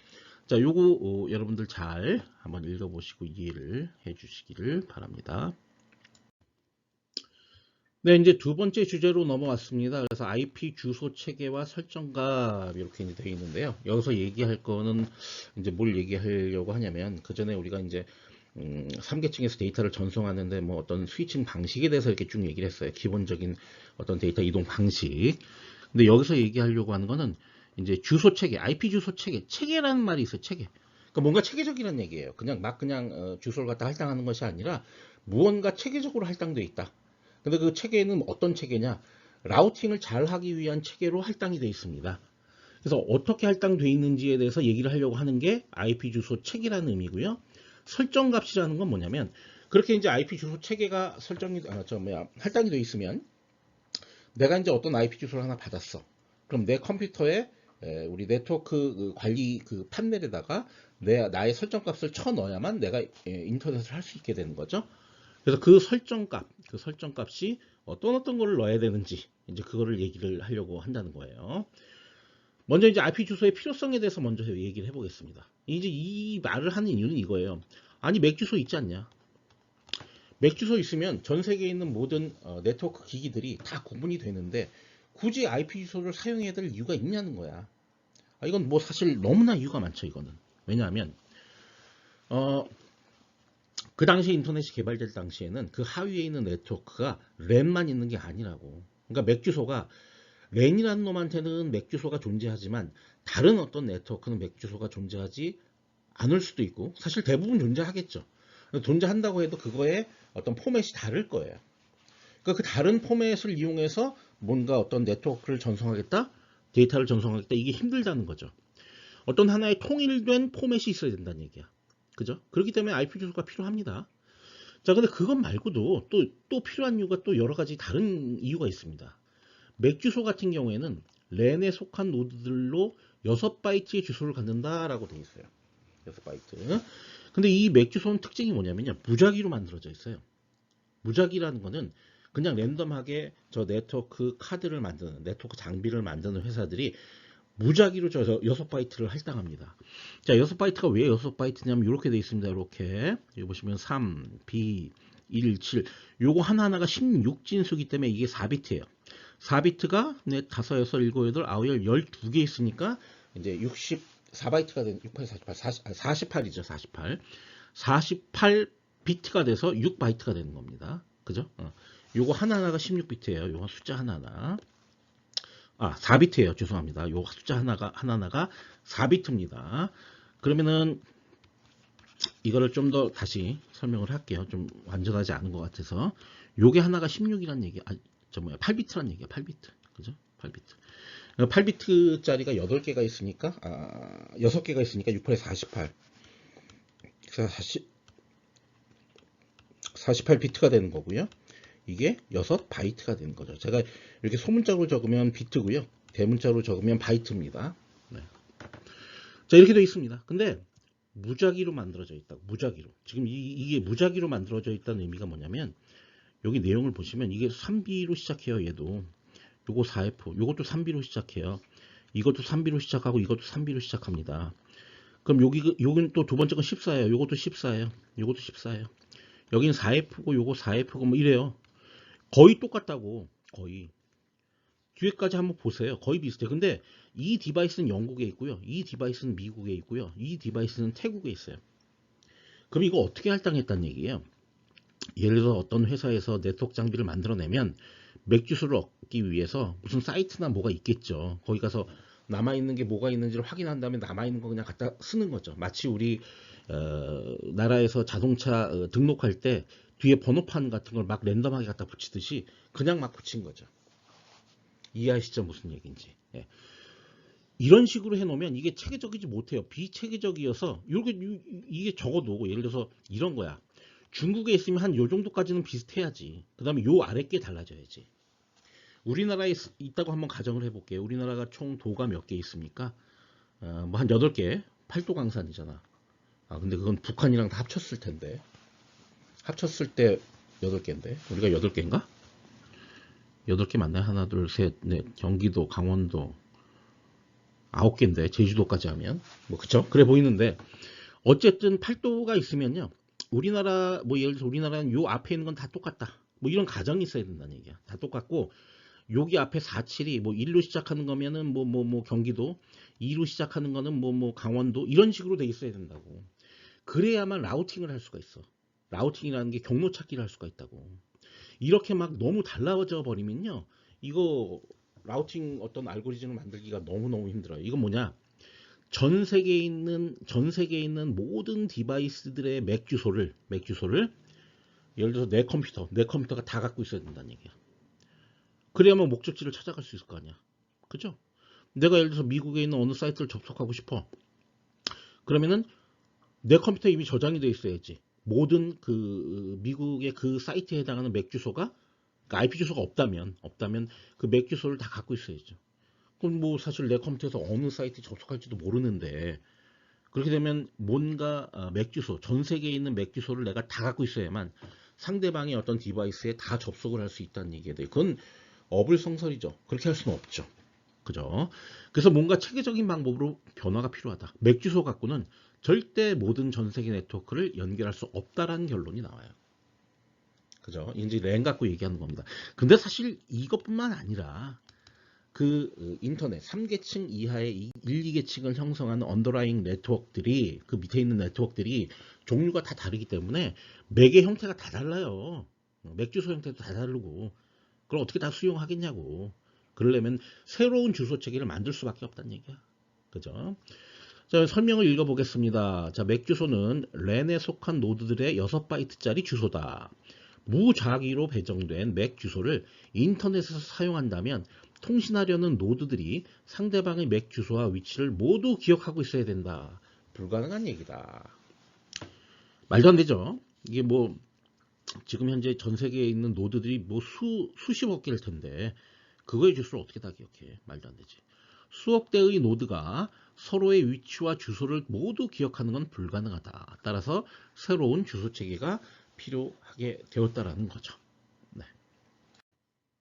자, 요거 여러분들 잘 한번 읽어보시고 이해를 해주시기를 바랍니다. 네, 이제 두 번째 주제로 넘어왔습니다. 그래서 IP 주소 체계와 설정값 이렇게 되어 있는데요. 여기서 얘기할 거는 이제 뭘 얘기하려고 하냐면 그 전에 우리가 이제 3계층에서 데이터를 전송하는데 뭐 어떤 스위칭 방식에 대해서 이렇게 쭉 얘기를 했어요. 기본적인 어떤 데이터 이동 방식. 근데 여기서 얘기하려고 하는 거는 이제 주소 체계, IP 주소 체계, 체계라는 말이 있어요. 체계. 그러니까 뭔가 체계적이라는 얘기예요. 그냥 주소를 갖다 할당하는 것이 아니라 무언가 체계적으로 할당되어 있다. 근데 그 체계는 어떤 체계냐? 라우팅을 잘 하기 위한 체계로 할당이 되어 있습니다. 그래서 어떻게 할당되어 있는지에 대해서 얘기를 하려고 하는 게 IP 주소 체계라는 의미고요. 설정 값이라는 건 뭐냐면 그렇게 이제 IP 주소 체계가 할당이 되어 있으면 내가 이제 어떤 IP 주소를 하나 받았어. 그럼 내 컴퓨터에 우리 네트워크 관리 그 판넬에다가 나의 설정 값을 쳐 넣어야만 내가 인터넷을 할 수 있게 되는 거죠. 그래서 그 설정값이 어떤 거를 넣어야 되는지 이제 그거를 얘기를 하려고 한다는 거예요. 먼저 이제 IP 주소의 필요성에 대해서 먼저 얘기를 해보겠습니다. 이제 이 말을 하는 이유는 이거예요. 아니 맥 주소 있지 않냐? 맥 주소 있으면 전 세계에 있는 모든 네트워크 기기들이 다 구분이 되는데 굳이 IP 주소를 사용해야 될 이유가 있냐는 거야. 이건 뭐 사실 너무나 이유가 많죠. 이거는 왜냐하면 그 당시 인터넷이 개발될 당시에는 그 하위에 있는 네트워크가 랜만 있는 게 아니라고. 그러니까 맥 주소가 랜이라는 놈한테는 맥 주소가 존재하지만 다른 어떤 네트워크는 맥 주소가 존재하지 않을 수도 있고 사실 대부분 존재하겠죠. 존재한다고 해도 그거의 어떤 포맷이 다를 거예요. 그러니까 그 다른 포맷을 이용해서 뭔가 어떤 네트워크를 전송하겠다, 데이터를 전송하겠다 이게 힘들다는 거죠. 어떤 하나의 통일된 포맷이 있어야 된다는 얘기야. 그죠? 그렇기 때문에 IP 주소가 필요합니다. 자, 근데 그것 말고도 또 필요한 이유가 또 여러 가지 다른 이유가 있습니다. 맥 주소 같은 경우에는 랜에 속한 노드들로 6바이트의 주소를 갖는다라고 되어 있어요. 6바이트. 근데 이 맥 주소는 특징이 뭐냐면요. 무작위로 만들어져 있어요. 무작위라는 거는 그냥 랜덤하게 저 네트워크 카드를 만드는, 네트워크 장비를 만드는 회사들이 무작위로 저 6바이트를 할당합니다. 자, 6바이트가 왜 6바이트냐면 이렇게 되어 있습니다. 이렇게. 여기 보시면 3, B, 1, 7. 요거 하나하나가 16진수기 때문에 이게 4비트예요. 4비트가 5, 6, 7, 8, 12개 있으니까 이제 64바이트가 되는 48이죠. 48. 48비트가 돼서 6바이트가 되는 겁니다. 그죠? 요거 하나하나가 16비트예요. 요거 숫자 하나하나. 4비트예요. 죄송합니다. 요 숫자 하나하나가 4비트입니다. 그러면은 이거를 좀 더 다시 설명을 할게요. 좀 완전하지 않은 것 같아서. 요게 하나가 16이란 얘기, 8비트란 얘기야. 8비트. 그죠? 8비트. 8비트짜리가 8개가 있으니까, 6개가 있으니까 6, 8에 48. 48비트가 되는 거고요. 이게 6바이트가 되는 거죠. 제가 이렇게 소문자로 적으면 비트고요. 대문자로 적으면 바이트입니다. 네. 자, 이렇게 되어 있습니다. 근데 무작위로 만들어져 있다. 무작위로. 지금 이게 무작위로 만들어져 있다는 의미가 뭐냐면 여기 내용을 보시면 이게 3B로 시작해요. 얘도. 요거 4F. 요것도 3B로 시작해요. 이것도 3B로 시작하고 이것도 3B로 시작합니다. 그럼 여기는 또 두 번째 건 14예요. 요것도 14예요. 요것도 14예요. 여기는 4F고 요거 4F고 뭐 이래요. 거의 똑같다고. 거의. 뒤에까지 한번 보세요. 거의 비슷해요. 근데 이 디바이스는 영국에 있고요. 이 디바이스는 미국에 있고요. 이 디바이스는 태국에 있어요. 그럼 이거 어떻게 할당했다는 얘기예요? 예를 들어 어떤 회사에서 네트워크 장비를 만들어내면 맥 주소를 얻기 위해서 무슨 사이트나 뭐가 있겠죠. 거기 가서 남아있는 게 뭐가 있는지를 확인한 다음에 남아있는 거 그냥 갖다 쓰는 거죠. 마치 우리 나라에서 자동차 등록할 때 뒤에 번호판 같은 걸 막 랜덤하게 갖다 붙이듯이 그냥 막 붙인 거죠. 이해하시죠? 무슨 얘기인지. 예. 이런 식으로 해놓으면 이게 체계적이지 못해요. 비체계적이어서 이게 적어도 예를 들어서 이런 거야. 중국에 있으면 한 요 정도까지는 비슷해야지. 그 다음에 요 아래 게 달라져야지. 우리나라에 있다고 한번 가정을 해볼게요. 우리나라가 총 도가 몇 개 있습니까? 뭐 한 8개, 팔도 강산이잖아. 근데 그건 북한이랑 다 합쳤을 텐데. 합쳤을 때 8개인데. 우리가 8개인가? 8개 맞나요? 하나, 둘, 셋, 넷. 경기도, 강원도. 9개인데. 제주도까지 하면. 뭐, 그쵸? 그래 보이는데. 어쨌든 팔도가 있으면요. 우리나라, 뭐 예를 들어서 우리나라는 요 앞에 있는 건 다 똑같다. 뭐 이런 가정이 있어야 된다는 얘기야. 다 똑같고, 여기 앞에 47이 뭐 1로 시작하는 거면은 뭐 경기도, 2로 시작하는 거는 뭐 강원도, 이런 식으로 돼 있어야 된다고. 그래야만 라우팅을 할 수가 있어. 라우팅이라는 게 경로 찾기를 할 수가 있다고. 이렇게 막 너무 달라져 버리면요. 이거 라우팅 어떤 알고리즘을 만들기가 너무너무 힘들어요. 이건 뭐냐? 전 세계에 있는 모든 디바이스들의 맥 주소를 예를 들어서 내 컴퓨터가 다 갖고 있어야 된다는 얘기야. 그래야만 목적지를 찾아갈 수 있을 거 아니야. 그죠? 내가 예를 들어서 미국에 있는 어느 사이트를 접속하고 싶어. 그러면은 내 컴퓨터에 이미 저장이 돼 있어야지. 모든 그 미국의 그 사이트에 해당하는 맥 주소가, 그러니까 IP 주소가 없다면 그 맥 주소를 다 갖고 있어야죠. 그럼 뭐 사실 내 컴퓨터에서 어느 사이트 접속할지도 모르는데, 그렇게 되면 뭔가 맥 주소, 전 세계에 있는 맥 주소를 내가 다 갖고 있어야만 상대방의 어떤 디바이스에 다 접속을 할 수 있다는 얘기에 대해, 그건 어불성설이죠. 그렇게 할 수는 없죠. 그죠? 그래서 뭔가 체계적인 방법으로 변화가 필요하다. 맥 주소 갖고는 절대 모든 전 세계 네트워크를 연결할 수 없다라는 결론이 나와요. 그죠? 이제 랜 갖고 얘기하는 겁니다. 근데 사실 이것뿐만 아니라 그 인터넷 3계층 이하의 1, 2계층을 형성하는 언더라잉 네트워크들이, 그 밑에 있는 네트워크들이 종류가 다 다르기 때문에 맥의 형태가 다 달라요. 맥 주소 형태도 다 다르고, 그걸 어떻게 다 수용하겠냐고. 그러려면 새로운 주소 체계를 만들 수밖에 없다는 얘기야. 그죠? 자, 설명을 읽어보겠습니다. 자, 맥 주소는 랜에 속한 노드들의 6바이트짜리 주소다. 무작위로 배정된 맥 주소를 인터넷에서 사용한다면 통신하려는 노드들이 상대방의 맥 주소와 위치를 모두 기억하고 있어야 된다. 불가능한 얘기다. 말도 안 되죠. 이게 뭐 지금 현재 전 세계에 있는 노드들이 뭐 수십억 개일 텐데 그거의 주소를 어떻게 다 기억해? 말도 안 되지. 수억 대의 노드가 서로의 위치와 주소를 모두 기억하는 건 불가능하다. 따라서 새로운 주소 체계가 필요하게 되었다라는 거죠. 네.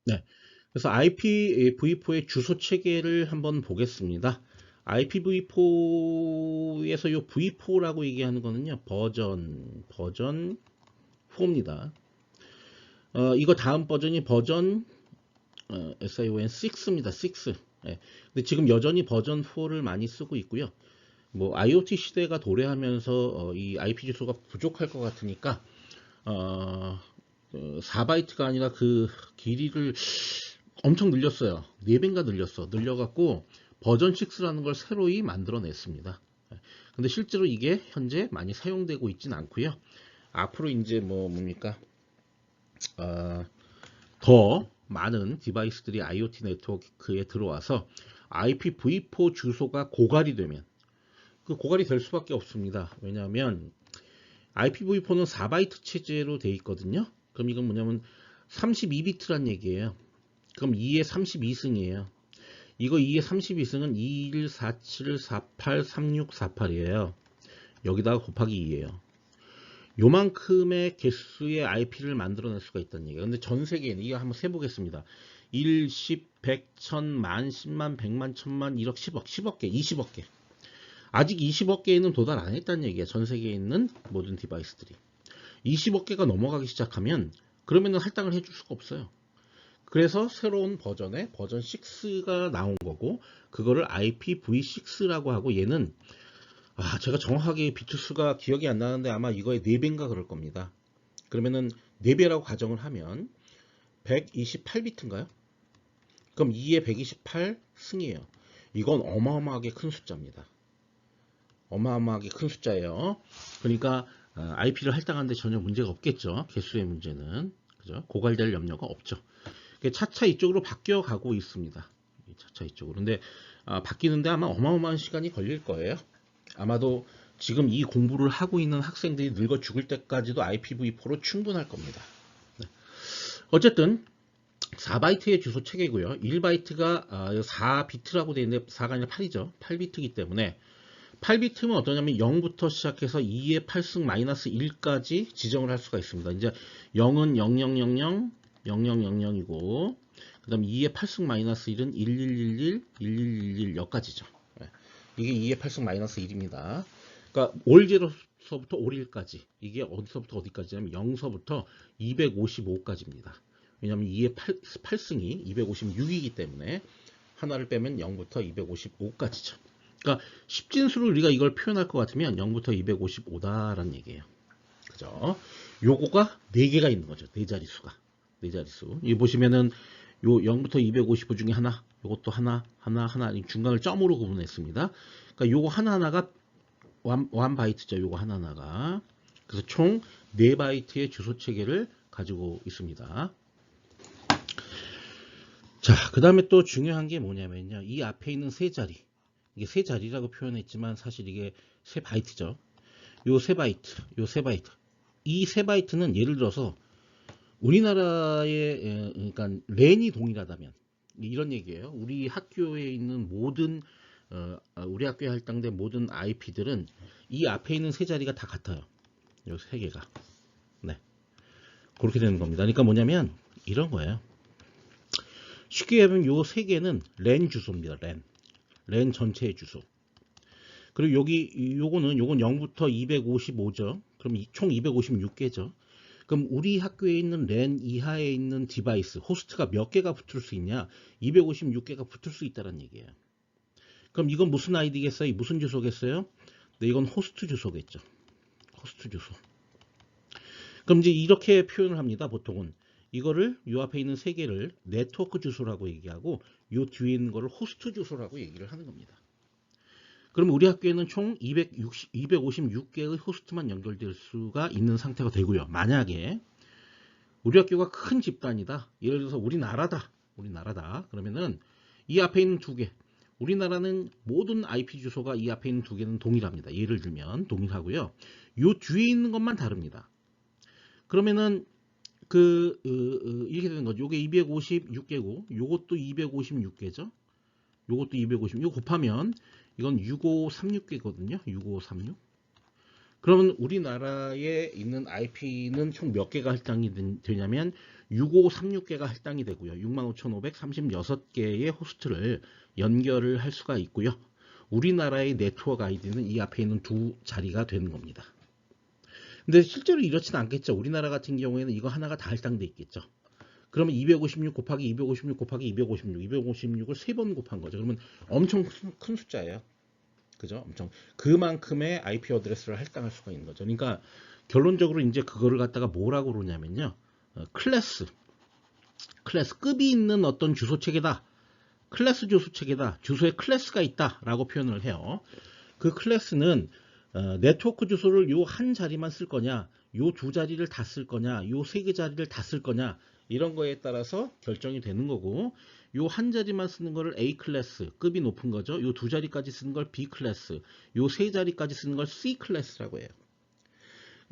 네. 그래서 IPv4의 주소 체계를 한번 보겠습니다. IPv4에서 이 v4라고 얘기하는 거는요, 버전 4입니다. 이거 다음 버전이 버전 SION6입니다. 6. 예. 근데 지금 여전히 버전 4를 많이 쓰고 있고요. 뭐 IoT 시대가 도래하면서 이 IP 주소가 부족할 것 같으니까 4바이트가 아니라 그 길이를 엄청 늘렸어요. 4배인가 늘려갖고 버전 6라는 걸 새로이 만들어냈습니다. 근데 실제로 이게 현재 많이 사용되고 있진 않고요. 앞으로 이제 뭡니까? 더 많은 디바이스들이 IoT 네트워크에 들어와서 IPv4 주소가 고갈이 되면, 그 고갈이 될 수밖에 없습니다. 왜냐하면 IPv4는 4바이트 체제로 돼 있거든요. 그럼 이건 뭐냐면 32비트란 얘기예요. 그럼 2의 32승이에요. 이거 2의 32승은 2147483648이에요. 여기다가 곱하기 2예요. 요만큼의 개수의 IP를 만들어낼 수가 있다는 얘기예요. 근데 전 세계에는 이거 한번 세보겠습니다. 1, 10, 100, 1000, 만, 10만, 100만, 1000만, 1억, 10억, 10억 개, 20억 개. 아직 20억 개에는 도달 안 했다는 얘기야. 전 세계에 있는 모든 디바이스들이. 20억 개가 넘어가기 시작하면 그러면은 할당을 해줄 수가 없어요. 그래서 새로운 버전의 버전 6가 나온 거고, 그거를 IPv6라고 하고, 얘는 제가 정확하게 비트 수가 기억이 안 나는데 아마 이거의 4배인가 그럴 겁니다. 그러면은 4배라고 가정을 하면 128비트인가요? 그럼 2의 128 승이에요. 이건 어마어마하게 큰 숫자입니다. 어마어마하게 큰 숫자예요. 그러니까 IP를 할당하는데 전혀 문제가 없겠죠. 개수의 문제는. 그죠? 고갈될 염려가 없죠. 차차 이쪽으로 바뀌어 가고 있습니다. 차차 이쪽으로. 근데 바뀌는데 아마 어마어마한 시간이 걸릴 거예요. 아마도 지금 이 공부를 하고 있는 학생들이 늙어 죽을 때까지도 IPv4로 충분할 겁니다. 네. 어쨌든 4바이트의 주소 체계고요. 1바이트가 4비트라고 되어 있는데 4가 아니라 8이죠. 8비트이기 때문에 8비트면 어떠냐면 0부터 시작해서 2의 8승 마이너스 1까지 지정을 할 수가 있습니다. 이제 0은 0000, 0000이고 그 다음에 2의 8승 마이너스 1은 1111, 1111 여기까지죠. 이게 2의 8승 마이너스 1입니다. 그러니까 올0서부터 올1까지 이게 어디서부터 어디까지냐면 0서부터 255까지입니다. 왜냐하면 2의 8승이 256이기 때문에 하나를 빼면 0부터 255까지죠. 그러니까 10진수로 우리가 이걸 표현할 것 같으면 0부터 255다라는 얘기예요. 그죠? 요거가 4개가 있는 거죠. 4자릿수가. 4자릿수. 여기 보시면은 요 0부터 255 중에 하나, 요것도 하나, 중간을 점으로 구분했습니다. 그러니까 요거 하나하나가 1바이트죠. 요거 하나하나가. 그래서 총 4바이트의 주소 체계를 가지고 있습니다. 자, 그 다음에 또 중요한 게 뭐냐면요. 이 앞에 있는 세 자리. 이게 세 자리라고 표현했지만 사실 이게 세 바이트죠. 요 세 바이트, 요 세 바이트. 이 세 바이트는 예를 들어서 우리나라의 그러니까 랜이 동일하다면 이런 얘기예요. 우리 학교에 있는 모든 우리 학교에 할당된 모든 IP들은 이 앞에 있는 세 자리가 다 같아요. 요 세 개가. 네. 그렇게 되는 겁니다. 그러니까 뭐냐면 이런 거예요. 쉽게 얘기하면 요 세 개는 랜 주소입니다. 랜 전체의 주소. 그리고 요건 0부터 255죠. 그럼 총 256개죠. 그럼 우리 학교에 있는 랜 이하에 있는 디바이스, 호스트가 몇 개가 붙을 수 있냐? 256개가 붙을 수 있다는 얘기예요. 그럼 이건 무슨 아이디겠어요? 무슨 주소겠어요? 네, 이건 호스트 주소겠죠. 호스트 주소. 그럼 이제 이렇게 표현을 합니다. 보통은. 이거를 요 앞에 있는 세 개를 네트워크 주소라고 얘기하고 요 뒤에 있는 거를 호스트 주소라고 얘기를 하는 겁니다. 그럼 우리 학교에는 총 256개의 호스트만 연결될 수가 있는 상태가 되고요. 만약에 우리 학교가 큰 집단이다. 예를 들어서 우리나라다. 그러면은 이 앞에 있는 두 개. 우리나라는 모든 IP 주소가 이 앞에 있는 두 개는 동일합니다. 예를 들면 동일하고요. 요 뒤에 있는 것만 다릅니다. 그러면은 이렇게 되는 거죠. 요게 256개고 요것도 256개죠. 요것도 250. 이거 곱하면 이건 6536개거든요. 6536. 그러면 우리나라에 있는 IP는 총 몇 개가 할당이 되냐면 6536개가 할당이 되고요. 65,536개의 호스트를 연결을 할 수가 있고요. 우리나라의 네트워크 아이디는 이 앞에 있는 두 자리가 되는 겁니다. 근데 실제로 이렇지는 않겠죠. 우리나라 같은 경우에는 이거 하나가 다 할당돼 있겠죠. 그러면 256 곱하기 256 곱하기 256, 256을 3번 곱한 거죠. 그러면 엄청 큰 숫자예요. 그죠? 엄청 그만큼의 IP 어드레스를 할당할 수가 있는 거죠. 그러니까 결론적으로 이제 그거를 갖다가 뭐라고 그러냐면요. 클래스 급이 있는 어떤 주소 체계다. 클래스 주소 체계다. 주소에 클래스가 있다라고 표현을 해요. 그 클래스는 네트워크 주소를 요 한 자리만 쓸 거냐, 요 두 자리를 다 쓸 거냐, 요 세 개 자리를 다 쓸 거냐, 이런 거에 따라서 결정이 되는 거고, 요 한 자리만 쓰는 거를 A 클래스, 급이 높은 거죠. 요 두 자리까지 쓰는 걸 B 클래스, 요 세 자리까지 쓰는 걸 C 클래스라고 해요.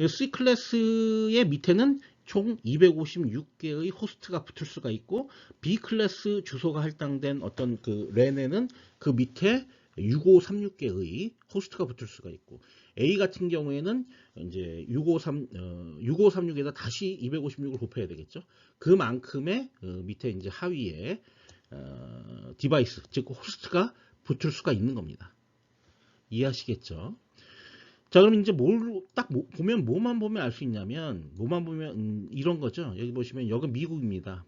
C 클래스의 밑에는 총 256개의 호스트가 붙을 수가 있고, B 클래스 주소가 할당된 어떤 그 랜에는 그 밑에 6536개의 호스트가 붙을 수가 있고, A 같은 경우에는 이제 6536에다 다시 256을 곱해야 되겠죠. 그만큼의 밑에 이제 하위에 디바이스, 즉 호스트가 붙을 수가 있는 겁니다. 이해하시겠죠? 자, 그럼 이제 뭘 딱 보면 뭐만 보면 알 수 있냐면, 뭐만 보면 이런 거죠. 여기 보시면 여기 미국입니다.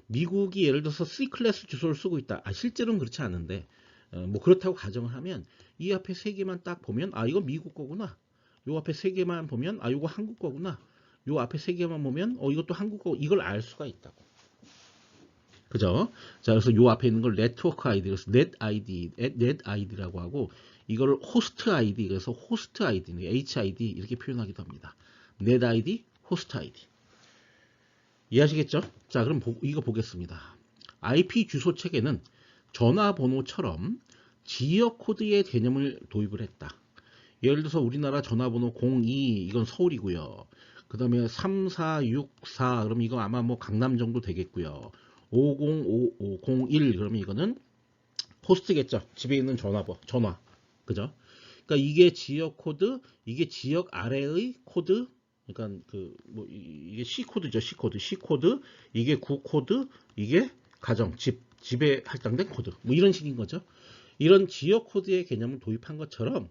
미국이 예를 들어서 C 클래스 주소를 쓰고 있다. 실제로는 그렇지 않은데 뭐 그렇다고 가정을 하면 이 앞에 세 개만 딱 보면 이거 미국 거구나. 요 앞에 세 개만 보면 이거 한국 거구나. 요 앞에 세 개만 보면 이것도 한국 거. 이걸 알 수가 있다고. 그죠? 자, 그래서 요 앞에 있는 걸 네트워크 아이디, 그래서 넷 아이디라고 하고, 이거를 호스트 아이디, 그래서 호스트 아이디, HID 이렇게 표현하기도 합니다. 넷 아이디, 호스트 아이디. 이해하시겠죠? 자, 그럼 이거 보겠습니다. IP 주소 체계는 전화번호처럼 지역 코드의 개념을 도입을 했다. 예를 들어서 우리나라 전화번호 02, 이건 서울이고요. 그 다음에 3464, 그럼 이거 아마 뭐 강남 정도 되겠고요. 505501 그러면 이거는 호스트겠죠. 집에 있는 전화. 그죠? 그러니까 이게 지역 코드, 이게 지역 아래의 코드, 그러니까 그 뭐 이게 C 코드죠. C 코드, 이게 구 코드, 이게 가정 집에 할당된 코드. 뭐 이런 식인 거죠. 이런 지역 코드의 개념을 도입한 것처럼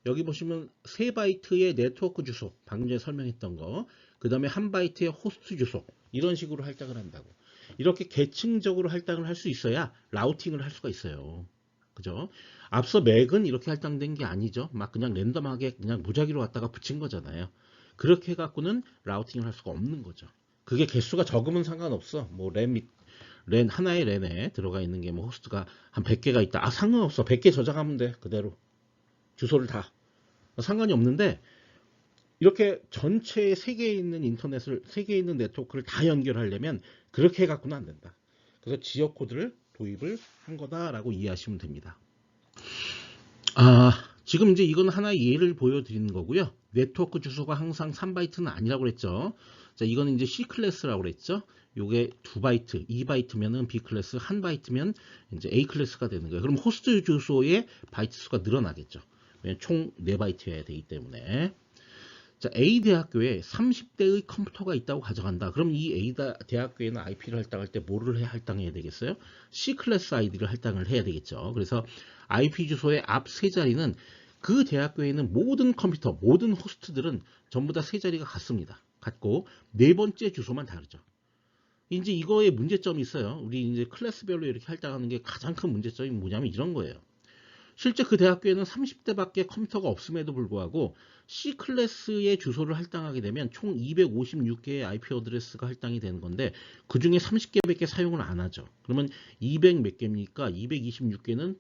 여기 보시면 3바이트의 네트워크 주소, 방금 전에 설명했던 거, 그 다음에 1바이트의 호스트 주소, 이런 식으로 할당을 한다고. 이렇게 계층적으로 할당을 할 수 있어야 라우팅을 할 수가 있어요. 그죠? 앞서 맥은 이렇게 할당된 게 아니죠. 막 그냥 랜덤하게 그냥 무작위로 갖다가 붙인 거잖아요. 그렇게 해갖고는 라우팅을 할 수가 없는 거죠. 그게 개수가 적으면 상관없어. 뭐 하나의 랜에 들어가 있는 게 뭐 호스트가 한 100개가 있다. 아, 상관없어. 100개 저장하면 돼. 그대로. 주소를 다. 상관이 없는데, 이렇게 전체 세계에 있는 세계에 있는 네트워크를 다 연결하려면 그렇게 해갖고는 안 된다. 그래서 지역 코드를 도입을 한 거다라고 이해하시면 됩니다. 지금 이제 이건 하나의 예를 보여드리는 거고요. 네트워크 주소가 항상 3바이트는 아니라고 그랬죠. 자, 이거는 이제 C 클래스라고 그랬죠. 요게 2바이트, 2바이트면은 B 클래스, 1바이트면 이제 A 클래스가 되는 거예요. 그럼 호스트 주소의 바이트 수가 늘어나겠죠. 왜냐면 총 4바이트여야 되기 때문에. 자, A 대학교에 30대의 컴퓨터가 있다고 가정한다. 그럼 이 A 대학교에는 IP를 할당할 때 뭐를 할당해야 되겠어요? C 클래스 아이디를 할당을 해야 되겠죠. 그래서 IP 주소의 앞 세 자리는 그 대학교에 있는 모든 컴퓨터, 모든 호스트들은 전부 다 세 자리가 같습니다. 같고 네 번째 주소만 다르죠. 이제 이거에 문제점이 있어요. 우리 이제 클래스별로 이렇게 할당하는 게 가장 큰 문제점이 뭐냐면 이런 거예요. 실제 그 대학교에는 30대밖에 컴퓨터가 없음에도 불구하고 C클래스의 주소를 할당하게 되면 총 256개의 IP 어드레스가 할당이 되는 건데 그 중에 30개밖에 사용을 안 하죠. 그러면 200 몇 개입니까? 226개는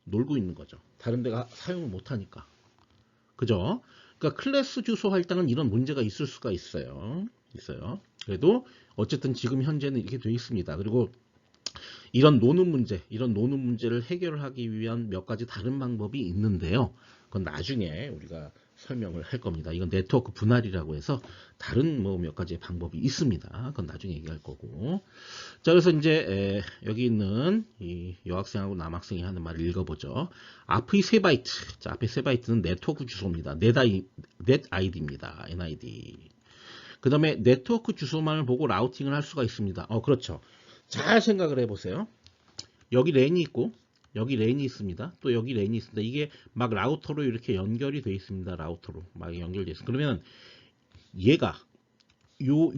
놀고 있는 거죠. 다른 데가 사용을 못 하니까. 그죠? 그러니까 클래스 주소 할당은 이런 문제가 있을 수가 있어요. 그래도 어쨌든 지금 현재는 이렇게 되어 있습니다. 그리고 이런 노는 문제를 해결하기 위한 몇 가지 다른 방법이 있는데요. 그건 나중에 우리가 설명을 할 겁니다. 이건 네트워크 분할이라고 해서 다른 뭐 몇 가지의 방법이 있습니다. 그건 나중에 얘기할 거고. 자, 그래서 이제 여기 있는 이 여학생하고 남학생이 하는 말을 읽어보죠. 앞의 3바이트. 자, 앞에 3바이트는 네트워크 주소입니다. 넷 아이디입니다. NID. 그 다음에 네트워크 주소만을 보고 라우팅을 할 수가 있습니다. 그렇죠. 잘 생각을 해보세요. 여기 랜이 있고 여기 랜이 있습니다. 또 여기 랜이 있습니다. 이게 막 라우터로 이렇게 연결이 되어 있습니다. 라우터로 막 연결되어 있습니다. 그러면 얘가 요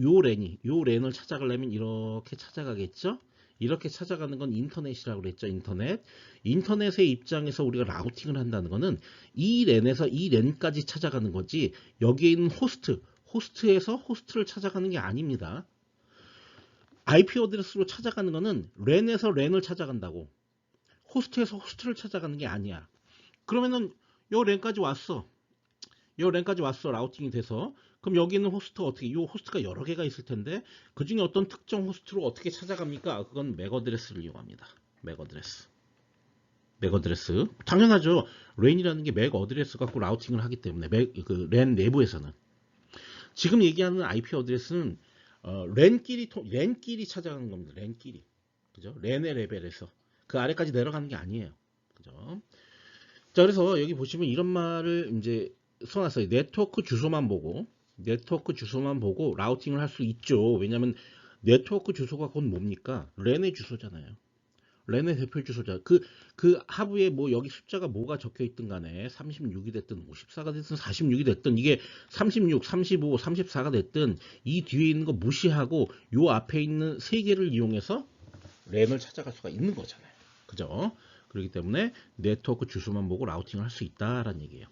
랜을 찾아가려면 이렇게 찾아가겠죠? 이렇게 찾아가는 건 인터넷이라고 그랬죠. 인터넷의 입장에서 우리가 라우팅을 한다는 거는 이 랜에서 이 랜까지 찾아가는 거지 여기에 있는 호스트에서 호스트를 찾아가는 게 아닙니다. IP 어드레스로 찾아가는 거는 랜에서 랜을 찾아간다고. 호스트에서 호스트를 찾아가는 게 아니야. 그러면은 요 랜까지 왔어. 라우팅이 돼서. 그럼 여기 있는 호스트 어떻게, 이 호스트가 여러 개가 있을 텐데 그 중에 어떤 특정 호스트로 어떻게 찾아갑니까? 그건 맥 어드레스를 이용합니다. 맥 어드레스. 당연하죠. 랜이라는 게 맥 어드레스 갖고 라우팅을 하기 때문에 랜 내부에서는. 지금 얘기하는 IP 어드레스는 랜끼리 찾아가는 겁니다. 랜끼리. 그죠? 랜의 레벨에서. 그 아래까지 내려가는 게 아니에요. 그죠? 자, 그래서 여기 보시면 이런 말을 이제 써놨어요. 네트워크 주소만 보고 라우팅을 할 수 있죠. 왜냐면 네트워크 주소가 곧 뭡니까? 랜의 주소잖아요. 랜의 대표 주소자. 그 하부에 뭐 여기 숫자가 뭐가 적혀 있든 간에 36이 됐든 54가 됐든 46이 됐든 이게 36, 35, 34가 됐든 이 뒤에 있는 거 무시하고 요 앞에 있는 세 개를 이용해서 랜을 찾아갈 수가 있는 거잖아요. 그죠? 그렇기 때문에 네트워크 주소만 보고 라우팅을 할 수 있다라는 얘기예요.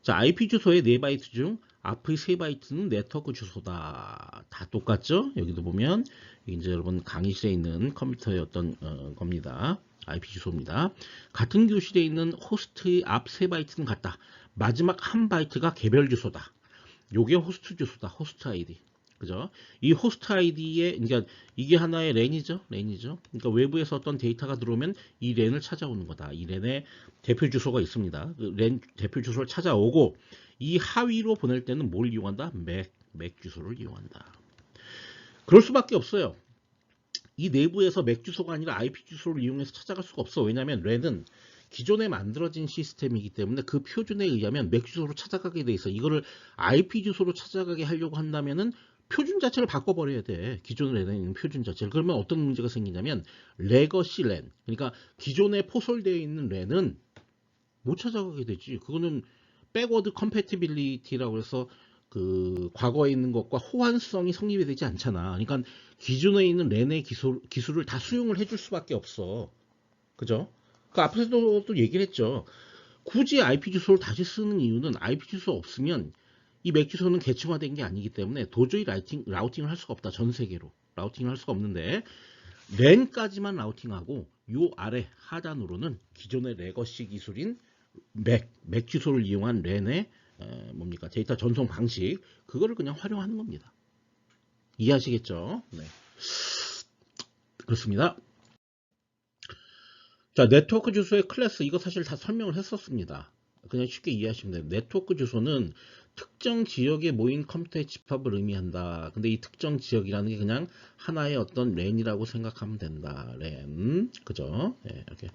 자, IP 주소의 4바이트 중 앞의 3바이트는 네트워크 주소다. 다 똑같죠? 여기도 보면 이제 여러분 강의실에 있는 컴퓨터의 어떤 겁니다. IP 주소입니다. 같은 교실에 있는 호스트의 앞 3바이트는 같다. 마지막 1바이트가 개별 주소다. 요게 호스트 주소다. 호스트 아이디. 그죠? 이 호스트 아이디에, 그러니까 이게 하나의 랜이죠. 그러니까 외부에서 어떤 데이터가 들어오면 이 랜을 찾아오는 거다. 이 랜에 대표 주소가 있습니다. 그 랜 대표 주소를 찾아오고 이 하위로 보낼 때는 뭘 이용한다? 맥 주소를 이용한다. 그럴 수밖에 없어요. 이 내부에서 맥 주소가 아니라 IP 주소를 이용해서 찾아갈 수가 없어. 왜냐하면 랜은 기존에 만들어진 시스템이기 때문에 그 표준에 의하면 맥 주소로 찾아가게 돼 있어. 이거를 IP 주소로 찾아가게 하려고 한다면은 표준 자체를 바꿔버려야 돼. 기존에 랜에 있는 표준 자체를. 그러면 어떤 문제가 생기냐면 레거시 랜, 그러니까 기존에 포솔되어 있는 랜은 못 찾아가게 되지. 그거는 백워드 컴패티빌리티라고 해서 그 과거에 있는 것과 호환성이 성립이 되지 않잖아. 그러니까 기존에 있는 랜의 기술을 다 수용을 해줄 수밖에 없어. 그죠? 그 앞에서도 또 얘기를 했죠. 굳이 IP 주소를 다시 쓰는 이유는 IP 주소 없으면 이 맥 주소는 계층화된 게 아니기 때문에 도저히 라우팅을 할 수가 없다. 전 세계로 라우팅을 할 수가 없는데 랜까지만 라우팅하고 요 아래 하단으로는 기존의 레거시 기술인 맥 주소를 이용한 랜의 뭡니까 데이터 전송 방식, 그거를 그냥 활용하는 겁니다. 이해하시겠죠? 네. 그렇습니다. 자, 네트워크 주소의 클래스, 이거 사실 다 설명을 했었습니다. 그냥 쉽게 이해하시면 돼요. 네트워크 주소는 특정 지역에 모인 컴퓨터의 집합을 의미한다. 근데 이 특정 지역이라는 게 그냥 하나의 어떤 랜이라고 생각하면 된다. 랜. 그죠? 네, 이렇게.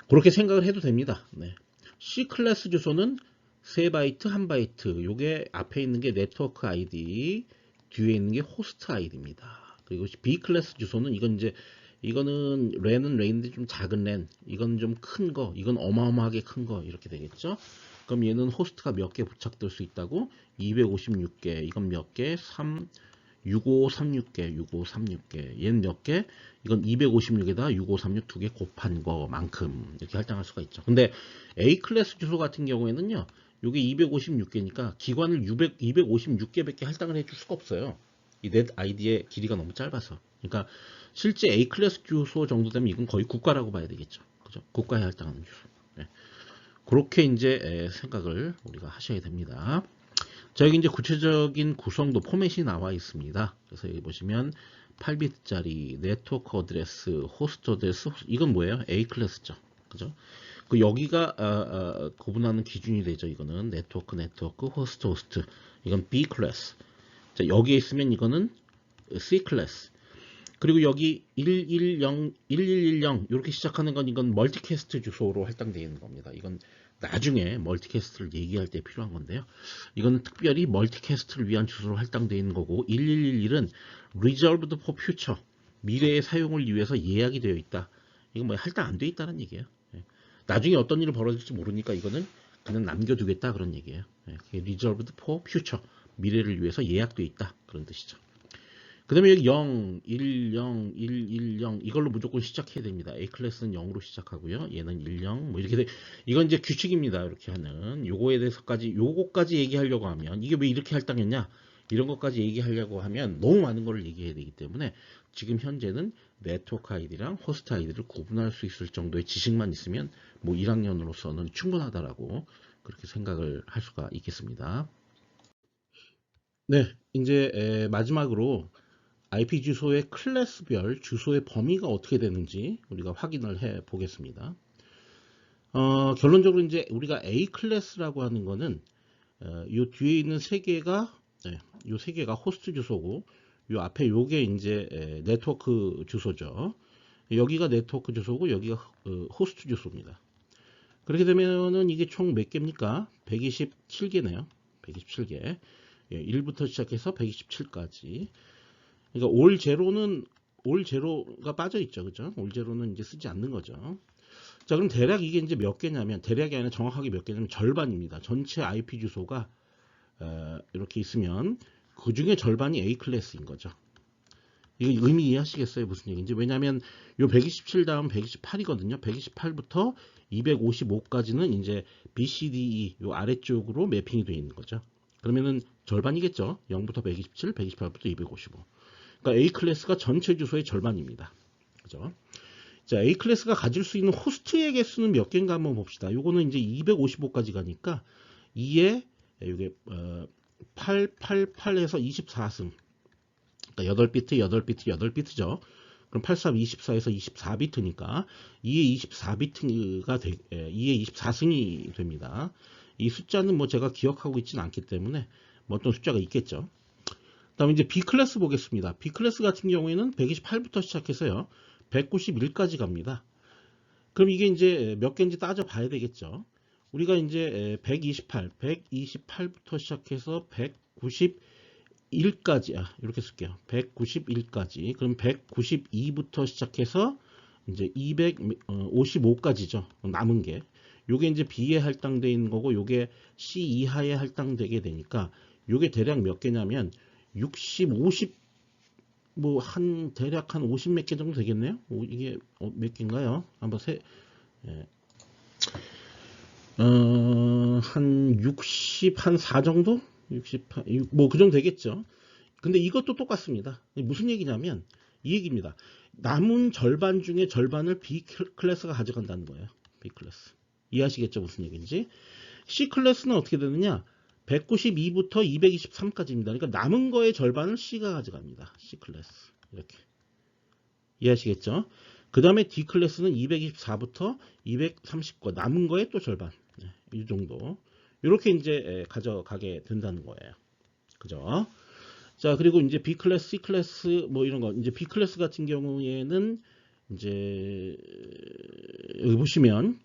그렇게 생각을 해도 됩니다. 네. C 클래스 주소는 3바이트, 1바이트. 요게 앞에 있는 게 네트워크 아이디, 뒤에 있는 게 호스트 아이디입니다. 그리고 B 클래스 주소는 이거는 랜은 랜인데 좀 작은 랜, 이건 좀 큰 거, 이건 어마어마하게 큰 거, 이렇게 되겠죠. 그럼 얘는 호스트가 몇 개 부착될 수 있다고? 256개. 이건 몇 개? 6536개, 6536개. 얘는 몇 개? 이건 256에다 6536 두 개 곱한 거만큼 이렇게 할당할 수가 있죠. 근데 A 클래스 주소 같은 경우에는요, 이게 256개니까 기관을 256개밖에 할당을 해줄 수가 없어요. 이 넷 아이디의 길이가 너무 짧아서. 그러니까 실제 A 클래스 주소 정도 되면 이건 거의 국가라고 봐야 되겠죠. 그죠? 국가에 할당하는 주소. 네. 그렇게 이제 생각을 우리가 하셔야 됩니다. 자, 여기 이제 구체적인 구성도 포맷이 나와 있습니다. 그래서 여기 보시면 8비트짜리 네트워크 어드레스, 호스트 어드레스, 이건 뭐예요? A 클래스죠. 그죠? 그 여기가 구분하는 기준이 되죠. 이거는 네트워크, 호스트. 이건 B 클래스. 자, 여기에 있으면 이거는 C 클래스. 그리고 여기 110 이렇게 시작하는 건 이건 멀티캐스트 주소로 할당되어 있는 겁니다. 이건 나중에 멀티캐스트를 얘기할 때 필요한 건데요. 이건 특별히 멀티캐스트를 위한 주소로 할당되어 있는 거고, 1111은 reserved for future, 미래의 사용을 위해서 예약이 되어 있다. 이건 뭐 할당 안 되어 있다는 얘기예요. 나중에 어떤 일이 벌어질지 모르니까 이거는 그냥 남겨두겠다 그런 얘기예요. reserved for future, 미래를 위해서 예약되어 있다 그런 뜻이죠. 그 다음에 여기 0, 10, 110 이걸로 무조건 시작해야 됩니다. A 클래스는 0으로 시작하고요. 얘는 10 뭐 이렇게 돼. 이건 이제 규칙입니다. 이렇게 하는 요거에 대해서까지 요거까지 얘기하려고 하면 이게 왜 이렇게 할당했냐 이런 것까지 얘기하려고 하면 너무 많은 걸 얘기해야 되기 때문에 지금 현재는 네트워크 아이디랑 호스트 아이디를 구분할 수 있을 정도의 지식만 있으면 뭐 1학년으로서는 충분하다라고 그렇게 생각을 할 수가 있겠습니다. 네, 이제 마지막으로 IP 주소의 클래스별 주소의 범위가 어떻게 되는지 우리가 확인을 해 보겠습니다. 결론적으로 이제 우리가 A 클래스라고 하는 거는 요 뒤에 있는 세 개가 요 세 개가 호스트 주소고 요 앞에 요게 이제 네트워크 주소죠. 여기가 네트워크 주소고 여기가 호스트 주소입니다. 그렇게 되면은 이게 총 몇 개입니까? 127개네요. 127개. 1부터 시작해서 127까지. 그러니까 올 제로가 빠져 있죠. 그죠? 올 제로는 이제 쓰지 않는 거죠. 자, 그럼 대략 이게 이제 몇 개냐면, 대략이 아니라 정확하게 몇 개냐면 절반입니다. 전체 IP 주소가 이렇게 있으면 그 중에 절반이 A 클래스인 거죠. 이거 의미 이해하시겠어요? 무슨 얘기인지. 왜냐하면 요 127 다음 128이거든요. 128부터 255까지는 이제 BCDE 요 아래쪽으로 매핑이 되어 있는 거죠. 그러면은 절반이겠죠. 0부터 127, 128부터 255. 그러니까 A 클래스가 전체 주소의 절반입니다. 그죠? 자, A 클래스가 가질 수 있는 호스트의 개수는 몇 개인가 한번 봅시다. 요거는 이제 255까지 가니까 2에 이게 888에서 24승. 그러니까 8비트, 8비트, 8비트죠. 그럼 83, 24에서 24비트니까 2에 24비트가 2에 24승이 됩니다. 이 숫자는 뭐 제가 기억하고 있지는 않기 때문에 뭐 어떤 숫자가 있겠죠. 다음에 이제 B 클래스 보겠습니다. B 클래스 같은 경우에는 128부터 시작해서요 191까지 갑니다. 그럼 이게 이제 몇 개인지 따져 봐야 되겠죠. 우리가 이제 128부터 시작해서 191까지, 이렇게 쓸게요. 191까지. 그럼 192부터 시작해서 이제 255까지죠. 남은 게. 요게 이제 B에 할당되어 있는 거고, 요게 C 이하에 할당되게 되니까, 요게 대략 몇 개냐면, 60, 50, 뭐, 대략 한 50 몇 개 정도 되겠네요? 이게 몇 개인가요? 한번 한 60, 한 4 정도? 68, 뭐, 그 정도 되겠죠. 근데 이것도 똑같습니다. 무슨 얘기냐면, 이 얘기입니다. 남은 절반 중에 절반을 B 클래스가 가져간다는 거예요. B 클래스. 이해하시겠죠? 무슨 얘기인지. C 클래스는 어떻게 되느냐? 192부터 223까지입니다. 그러니까 남은 거의 절반을 C가 가져갑니다. C 클래스. 이렇게. 이해하시겠죠? 그 다음에 D 클래스는 224부터 239, 남은 거의 또 절반. 이 정도. 이렇게 이제 가져가게 된다는 거예요. 그죠? 자, 그리고 이제 B 클래스, C 클래스, 뭐 이런 거. 이제 B 클래스 같은 경우에는 이제 여기 보시면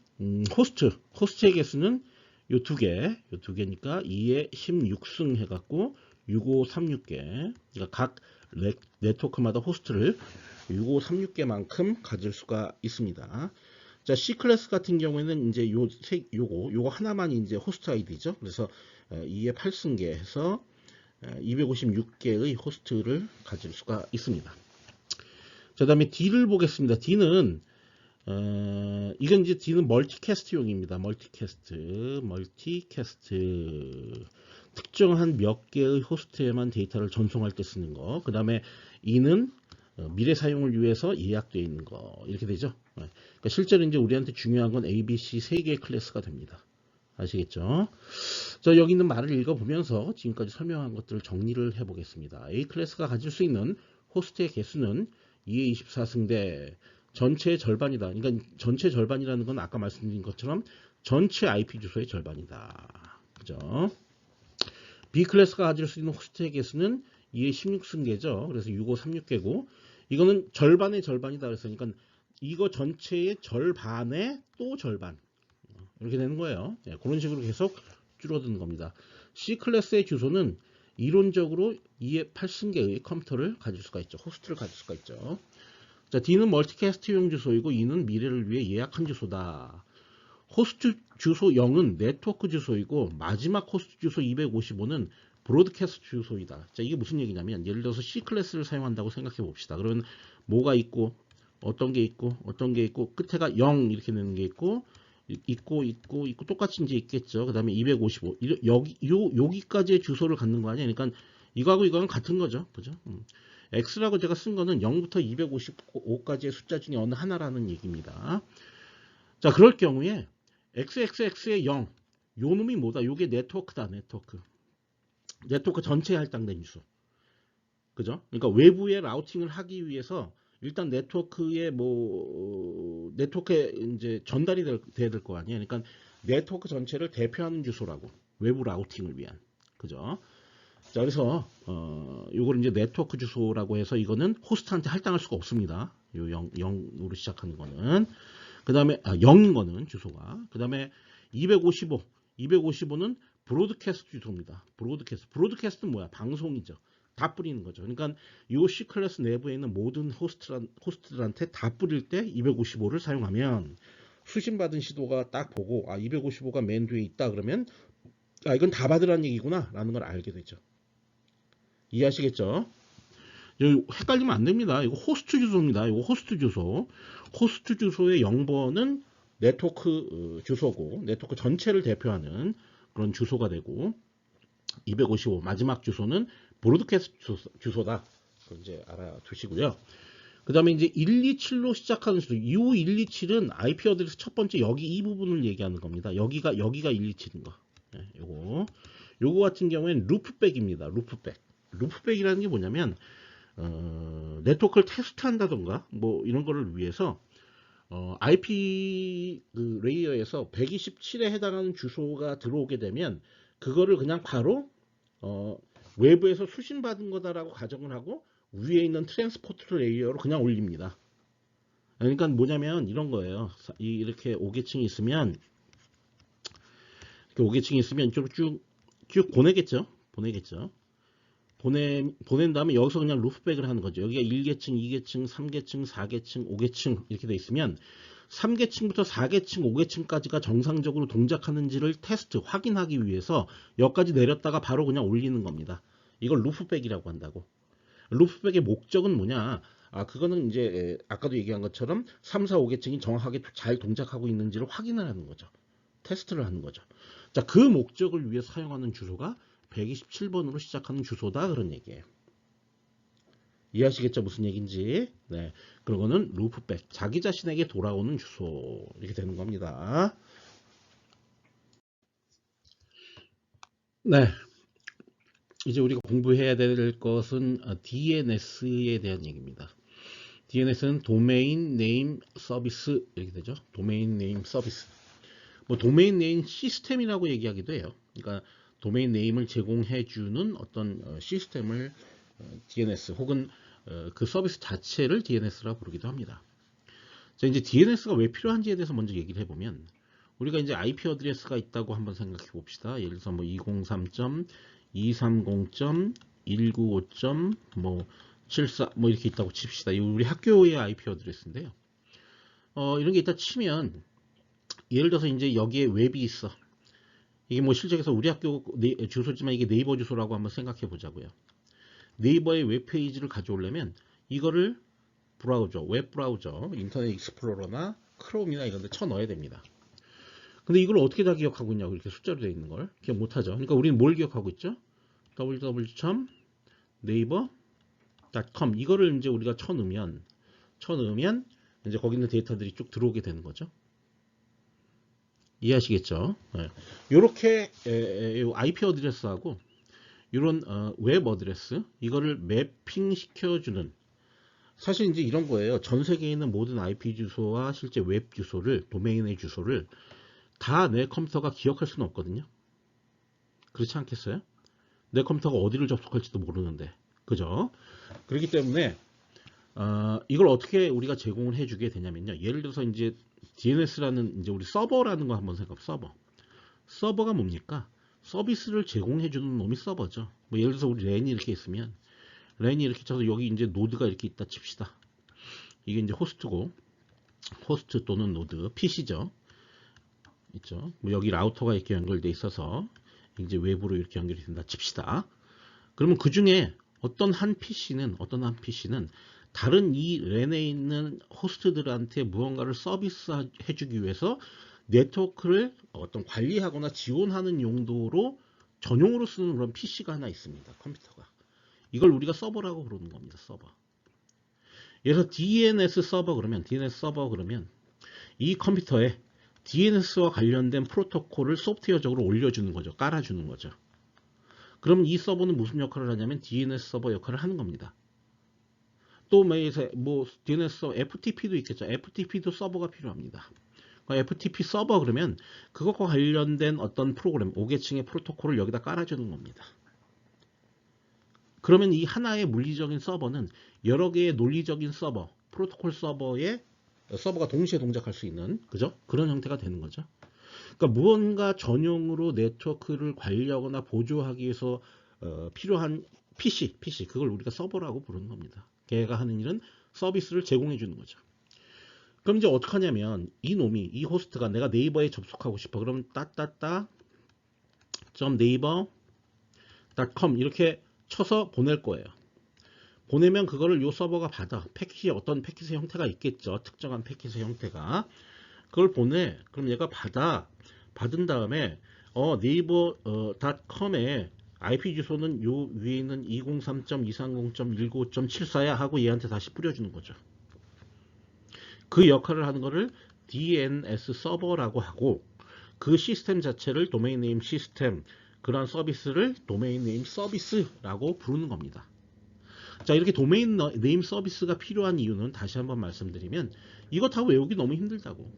호스트의 개수는 요 두 개니까 2에 16승 해갖고 6536개. 그러니까 각 네트워크마다 호스트를 6536개만큼 가질 수가 있습니다. 자, C 클래스 같은 경우에는 이제 요거 하나만 이제 호스트 아이디죠. 그래서 2에 8승계 해서 256개의 호스트를 가질 수가 있습니다. 자, 다음에 D를 보겠습니다. D는 이건 이제 D는 멀티캐스트용입니다. 멀티캐스트. 특정한 몇 개의 호스트에만 데이터를 전송할 때 쓰는 거. 그 다음에 E는 미래 사용을 위해서 예약되어 있는 거. 이렇게 되죠. 그러니까 실제로 이제 우리한테 중요한 건 A, B, C 3개의 클래스가 됩니다. 아시겠죠? 자, 여기 있는 말을 읽어보면서 지금까지 설명한 것들을 정리를 해보겠습니다. A 클래스가 가질 수 있는 호스트의 개수는 2의 24승대 전체의 절반이다. 그러니까 전체 절반이라는 건 아까 말씀드린 것처럼 전체 IP 주소의 절반이다. 그죠? B 클래스가 가질 수 있는 호스트의 개수는 2의 16승계죠. 그래서 6536개고 이거는 절반의 절반이다. 그러니까 이거 전체의 절반의 또 절반. 이렇게 되는 거예요. 네, 그런 식으로 계속 줄어드는 겁니다. C 클래스의 주소는 이론적으로 2의 8승계의 컴퓨터를 가질 수가 있죠. 호스트를 가질 수가 있죠. 자, D는 멀티캐스트용 주소이고 E는 미래를 위해 예약한 주소다. 호스트 주소 0은 네트워크 주소이고 마지막 호스트 주소 255는 브로드캐스트 주소이다. 자, 이게 무슨 얘기냐면 예를 들어서 C 클래스를 사용한다고 생각해 봅시다. 그러면 뭐가 있고 어떤 게 있고 끝에가 0 이렇게 되는 게 있고 똑같이 이제 있겠죠. 그 다음에 255 여기까지의 주소를 갖는 거 아니야. 그러니까 이거하고 이거는 같은 거죠. 그죠? X라고 제가 쓴 거는 0부터 255까지의 숫자 중에 어느 하나라는 얘기입니다. 자, 그럴 경우에 XXX의 0 요 놈이 뭐다? 요게 네트워크다. 네트워크 전체에 할당된 주소. 그죠? 그러니까 외부에 라우팅을 하기 위해서 일단 네트워크에 네트워크에 이제 전달이 돼야 될 거 아니에요. 그러니까 네트워크 전체를 대표하는 주소라고. 외부 라우팅을 위한. 그죠? 자, 그래서 요거를 이제 네트워크 주소라고 해서 이거는 호스트한테 할당할 수가 없습니다. 요 0으로 시작하는 거는. 그다음에 0인 거는 주소가. 그다음에 255는 브로드캐스트 주소입니다. 브로드캐스트는 뭐야? 방송이죠. 다 뿌리는 거죠. 그러니까 이 C 클래스 내부에 있는 모든 호스트들한테 다 뿌릴 때 255를 사용하면 수신받은 시도가 딱 보고 255가 맨 뒤에 있다 그러면 이건 다 받으라는 얘기구나 라는 걸 알게 되죠. 이해하시겠죠? 헷갈리면 안 됩니다. 이거 호스트 주소입니다. 이거 호스트 주소. 호스트 주소의 0번은 네트워크 주소고 네트워크 전체를 대표하는 그런 주소가 되고 255 마지막 주소는 브로드캐스트 주소다. 이제 알아두시고요. 그 다음에 이제 127로 시작하는 주소. 이 127은 IP 어드레스 첫 번째 여기 이 부분을 얘기하는 겁니다. 여기가 127인 거. 네, 요거 같은 경우에는 루프백입니다. 루프백이라는 게 뭐냐면 네트워크를 테스트한다던가 뭐 이런 거를 위해서 IP 레이어에서 127에 해당하는 주소가 들어오게 되면 그거를 그냥 바로 외부에서 수신받은 거다라고 가정을 하고 위에 있는 트랜스포트 레이어로 그냥 올립니다. 그러니까 뭐냐면 이런 거예요. 이렇게 5계층이 있으면 이쪽으로 쭉 보내겠죠. 보낸 다음에 여기서 그냥 루프백을 하는 거죠. 여기가 1계층, 2계층, 3계층, 4계층, 5계층 이렇게 돼 있으면 3계층부터 4계층, 5계층까지가 정상적으로 동작하는지를 테스트, 확인하기 위해서 여기까지 내렸다가 바로 그냥 올리는 겁니다. 이걸 루프백이라고 한다고. 루프백의 목적은 뭐냐? 그거는 이제 아까도 얘기한 것처럼 3, 4, 5계층이 정확하게 잘 동작하고 있는지를 확인을 하는 거죠. 테스트를 하는 거죠. 자, 그 목적을 위해 사용하는 주소가 127번으로 시작하는 주소다 그런 얘기예요. 이해하시겠죠? 무슨 얘기인지. 네. 그러고는 루프백, 자기 자신에게 돌아오는 주소 이렇게 되는 겁니다. 네. 이제 우리가 공부해야 될 것은 DNS에 대한 얘기입니다. DNS는 도메인 네임 서비스 이렇게 되죠. 도메인 네임 서비스. 뭐 도메인 네임 시스템이라고 얘기하기도 해요. 그러니까 도메인 네임을 제공해주는 어떤 시스템을 DNS 혹은 그 서비스 자체를 DNS라고 부르기도 합니다. 자, 이제 DNS가 왜 필요한지에 대해서 먼저 얘기를 해보면 우리가 이제 IP 어드레스가 있다고 한번 생각해 봅시다. 예를 들어서 뭐 203.230.195.74 뭐 이렇게 있다고 칩시다. 이 우리 학교의 IP 어드레스인데요. 이런 게 있다 치면 예를 들어서 이제 여기에 웹이 있어. 이게 뭐 실제에서 우리 학교 주소지만 이게 네이버 주소라고 한번 생각해 보자고요. 네이버의 웹페이지를 가져오려면 이거를 웹 브라우저, 인터넷 익스플로러나 크롬이나 이런 데 쳐 넣어야 됩니다. 근데 이걸 어떻게 다 기억하고 있냐고 이렇게 숫자로 되어 있는 걸 기억 못하죠. 그러니까 우리는 뭘 기억하고 있죠? www.naver.com 이거를 이제 우리가 쳐 넣으면 이제 거기 있는 데이터들이 쭉 들어오게 되는 거죠. 이해하시겠죠? 네. 이렇게 IP 어드레스하고 이런 웹 어드레스 이거를 매핑 시켜주는 사실 이제 이런 거예요. 전 세계에 있는 모든 IP 주소와 실제 웹 주소를 도메인의 주소를 다 내 컴퓨터가 기억할 수는 없거든요. 그렇지 않겠어요? 내 컴퓨터가 어디를 접속할지도 모르는데 그죠? 그렇기 때문에 이걸 어떻게 우리가 제공을 해주게 되냐면요. 예를 들어서 이제 DNS라는 이제 우리 서버라는 거 한번 생각해. 서버가 뭡니까? 서비스를 제공해주는 놈이 서버죠. 뭐 예를 들어서 우리 랜이 이렇게 있으면 랜이 이렇게 쳐서 여기 이제 노드가 이렇게 있다 칩시다. 이게 이제 호스트고 호스트 또는 노드 PC죠. 있죠. 뭐 여기 라우터가 이렇게 연결돼 있어서 이제 외부로 이렇게 연결이 된다 칩시다. 그러면 그 중에 어떤 한 PC는 다른 이 랜에 있는 호스트들한테 무언가를 서비스해주기 위해서 네트워크를 어떤 관리하거나 지원하는 용도로 전용으로 쓰는 그런 PC가 하나 있습니다. 컴퓨터가. 이걸 우리가 서버라고 부르는 겁니다. 서버. 예를 들어서 DNS 서버 그러면 이 컴퓨터에 DNS와 관련된 프로토콜을 소프트웨어적으로 올려주는 거죠. 깔아주는 거죠. 그럼 이 서버는 무슨 역할을 하냐면 DNS 서버 역할을 하는 겁니다. 또 뭐 DNS 서버 FTP도 있겠죠. FTP도 서버가 필요합니다. FTP 서버 그러면 그것과 관련된 어떤 프로그램 5계층의 프로토콜을 여기다 깔아주는 겁니다. 그러면 이 하나의 물리적인 서버는 여러 개의 논리적인 서버, 프로토콜 서버가 동시에 동작할 수 있는 그죠? 그런 형태가 되는 거죠. 그러니까 무언가 전용으로 네트워크를 관리하거나 보조하기 위해서 필요한 PC 그걸 우리가 서버라고 부르는 겁니다. 걔가 하는 일은 서비스를 제공해 주는 거죠. 그럼 이제 어떻게 하냐면 이 호스트가 내가 네이버에 접속하고 싶어. 그럼 .naver.com 이렇게 쳐서 보낼 거예요. 보내면 그거를 요 서버가 받아. 어떤 패킷의 형태가 있겠죠. 특정한 패킷의 형태가. 그걸 보내. 그럼 얘가 받은 다음에 네이버.com에 IP 주소는 요 위에 있는 203.230.19.74야 하고 얘한테 다시 뿌려주는 거죠. 그 역할을 하는 거를 DNS 서버라고 하고 그 시스템 자체를 도메인 네임 시스템 그런 서비스를 도메인 네임 서비스라고 부르는 겁니다. 자, 이렇게 도메인 네임 서비스가 필요한 이유는 다시 한번 말씀드리면 이거 다 외우기 너무 힘들다고.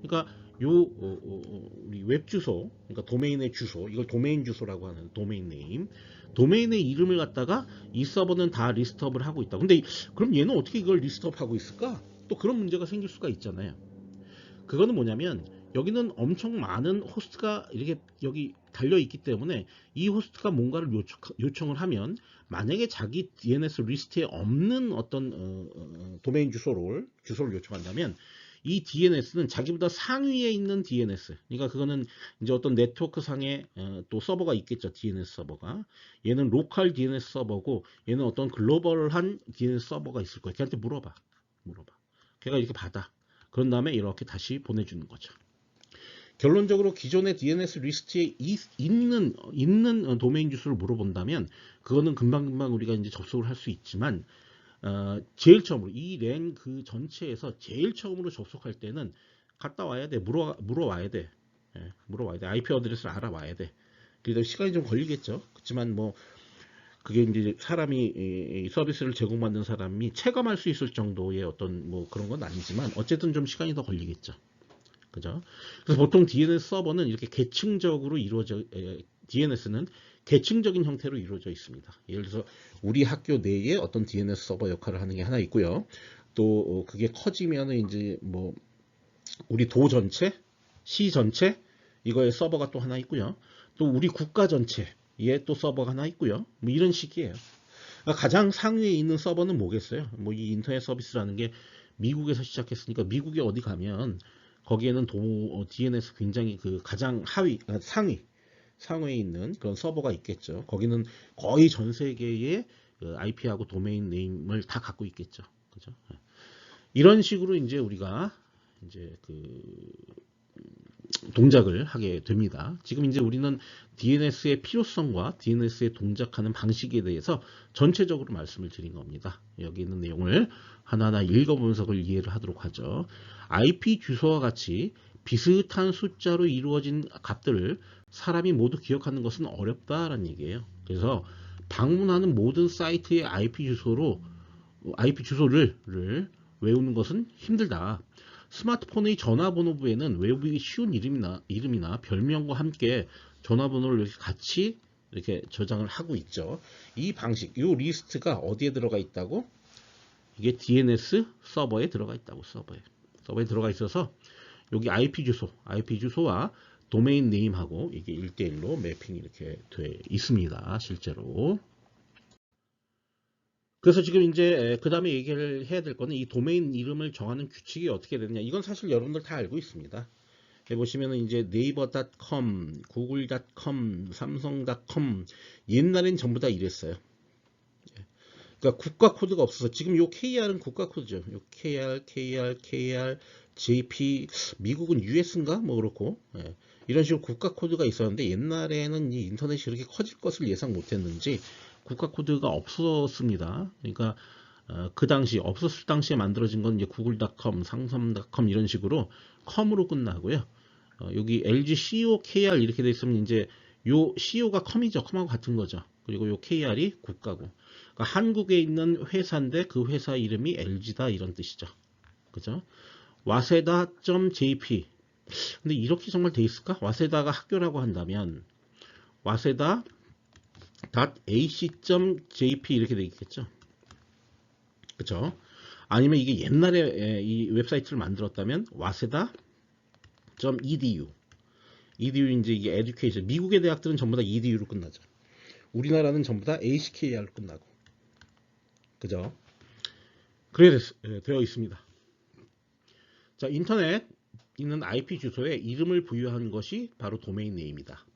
그러니까 우리 웹 주소, 그러니까 도메인의 주소, 이걸 도메인 주소라고 하는 도메인 네임, 도메인의 이름을 갖다가 이 서버는 다 리스트업을 하고 있다. 근데 그럼 얘는 어떻게 이걸 리스트업하고 있을까? 또 그런 문제가 생길 수가 있잖아요. 그거는 뭐냐면 여기는 엄청 많은 호스트가 이렇게 여기 달려 있기 때문에 이 호스트가 뭔가를 요청을 하면 만약에 자기 DNS 리스트에 없는 어떤 도메인 주소를 요청한다면 이 DNS는 자기보다 상위에 있는 DNS, 그러니까 그거는 이제 어떤 네트워크 상에 또 서버가 있겠죠. DNS 서버가. 얘는 로컬 DNS 서버고 얘는 어떤 글로벌한 DNS 서버가 있을 거예요. 걔한테 물어봐. 걔가 이렇게 받아. 그런 다음에 이렇게 다시 보내주는 거죠. 결론적으로 기존의 DNS 리스트에 있는 도메인 주소를 물어본다면 그거는 금방금방 우리가 이제 접속을 할 수 있지만 제일 처음으로 이 랜 그 전체에서 제일 처음으로 접속할 때는 갔다 와야 돼. 물어와야 돼. 물어와야 돼. IP 어드레스를 알아와야 돼. 그래서 시간이 좀 걸리겠죠. 그렇지만 뭐 그게 이제 사람이 이 서비스를 제공받는 사람이 체감할 수 있을 정도의 어떤 뭐 그런 건 아니지만 어쨌든 좀 시간이 더 걸리겠죠. 그죠? 그래서 보통 DNS 서버는 이렇게 계층적으로 DNS는 계층적인 형태로 이루어져 있습니다. 예를 들어서 우리 학교 내에 어떤 DNS 서버 역할을 하는 게 하나 있고요. 또 그게 커지면은 이제 뭐 우리 도 전체, 시 전체 이거의 서버가 또 하나 있고요. 또 우리 국가 전체에 또 서버가 하나 있고요. 뭐 이런 식이에요. 그러니까 가장 상위에 있는 서버는 뭐겠어요? 뭐 이 인터넷 서비스라는 게 미국에서 시작했으니까 미국에 어디 가면 거기에는 DNS 굉장히 그 가장 상위에 있는 그런 서버가 있겠죠. 거기는 거의 전 세계의 IP하고 도메인 네임을 다 갖고 있겠죠. 그죠? 이런 식으로 이제 우리가 이제 그 동작을 하게 됩니다. 지금 이제 우리는 DNS의 필요성과 DNS의 동작하는 방식에 대해서 전체적으로 말씀을 드린 겁니다. 여기 있는 내용을 하나하나 읽어보면서 그걸 이해를 하도록 하죠. IP 주소와 같이 비슷한 숫자로 이루어진 값들을 사람이 모두 기억하는 것은 어렵다라는 얘기예요. 그래서 방문하는 모든 사이트의 IP 주소를 외우는 것은 힘들다. 스마트폰의 전화번호부에는 외우기 쉬운 이름이나 별명과 함께 전화번호를 이렇게 같이 이렇게 저장을 하고 있죠. 이 방식, 이 리스트가 어디에 들어가 있다고? 이게 DNS 서버에 들어가 있다고. 서버에 들어가 있어서 여기 IP 주소와 도메인 네임하고 이게 1대1로 매핑이 이렇게 돼 있습니다. 실제로. 그래서 지금 이제 그 다음에 얘기를 해야 될 거는 이 도메인 이름을 정하는 규칙이 어떻게 되느냐. 이건 사실 여러분들 다 알고 있습니다. 여기 보시면은 이제 네이버.com, 구글.com, 삼성.com 옛날엔 전부 다 이랬어요. 그러니까 국가 코드가 없어서 지금 요 KR은 국가 코드죠. 요 KR, JP, 미국은 US인가 뭐 그렇고 이런 식으로 국가 코드가 있었는데 옛날에는 이 인터넷이 이렇게 커질 것을 예상 못했는지 국가 코드가 없었습니다. 그러니까 그 당시 없었을 당시에 만들어진 건 이제 구글.com, 상삼.com 이런 식으로 com으로 끝나고요. 여기 LG CO, KR 이렇게 돼 있으면 이제 요 CO가 com이죠. com하고 같은 거죠. 그리고 요 KR이 국가고. 그러니까 한국에 있는 회사인데 그 회사 이름이 LG다 이런 뜻이죠. 그죠? 와세다.jp. 근데 이렇게 정말 돼 있을까? 와세다가 학교라고 한다면 와세다.ac.jp 이렇게 돼 있겠죠. 그죠? 아니면 이게 옛날에 이 웹사이트를 만들었다면 와세다.edu. edu 이제 이게 education. 미국의 대학들은 전부 다 edu로 끝나죠. 우리나라는 전부 다 ACKR로 끝나고. 그죠? 그래 되어 있습니다. 자, 인터넷 있는 IP 주소에 이름을 부여한 것이 바로 도메인 네임이다.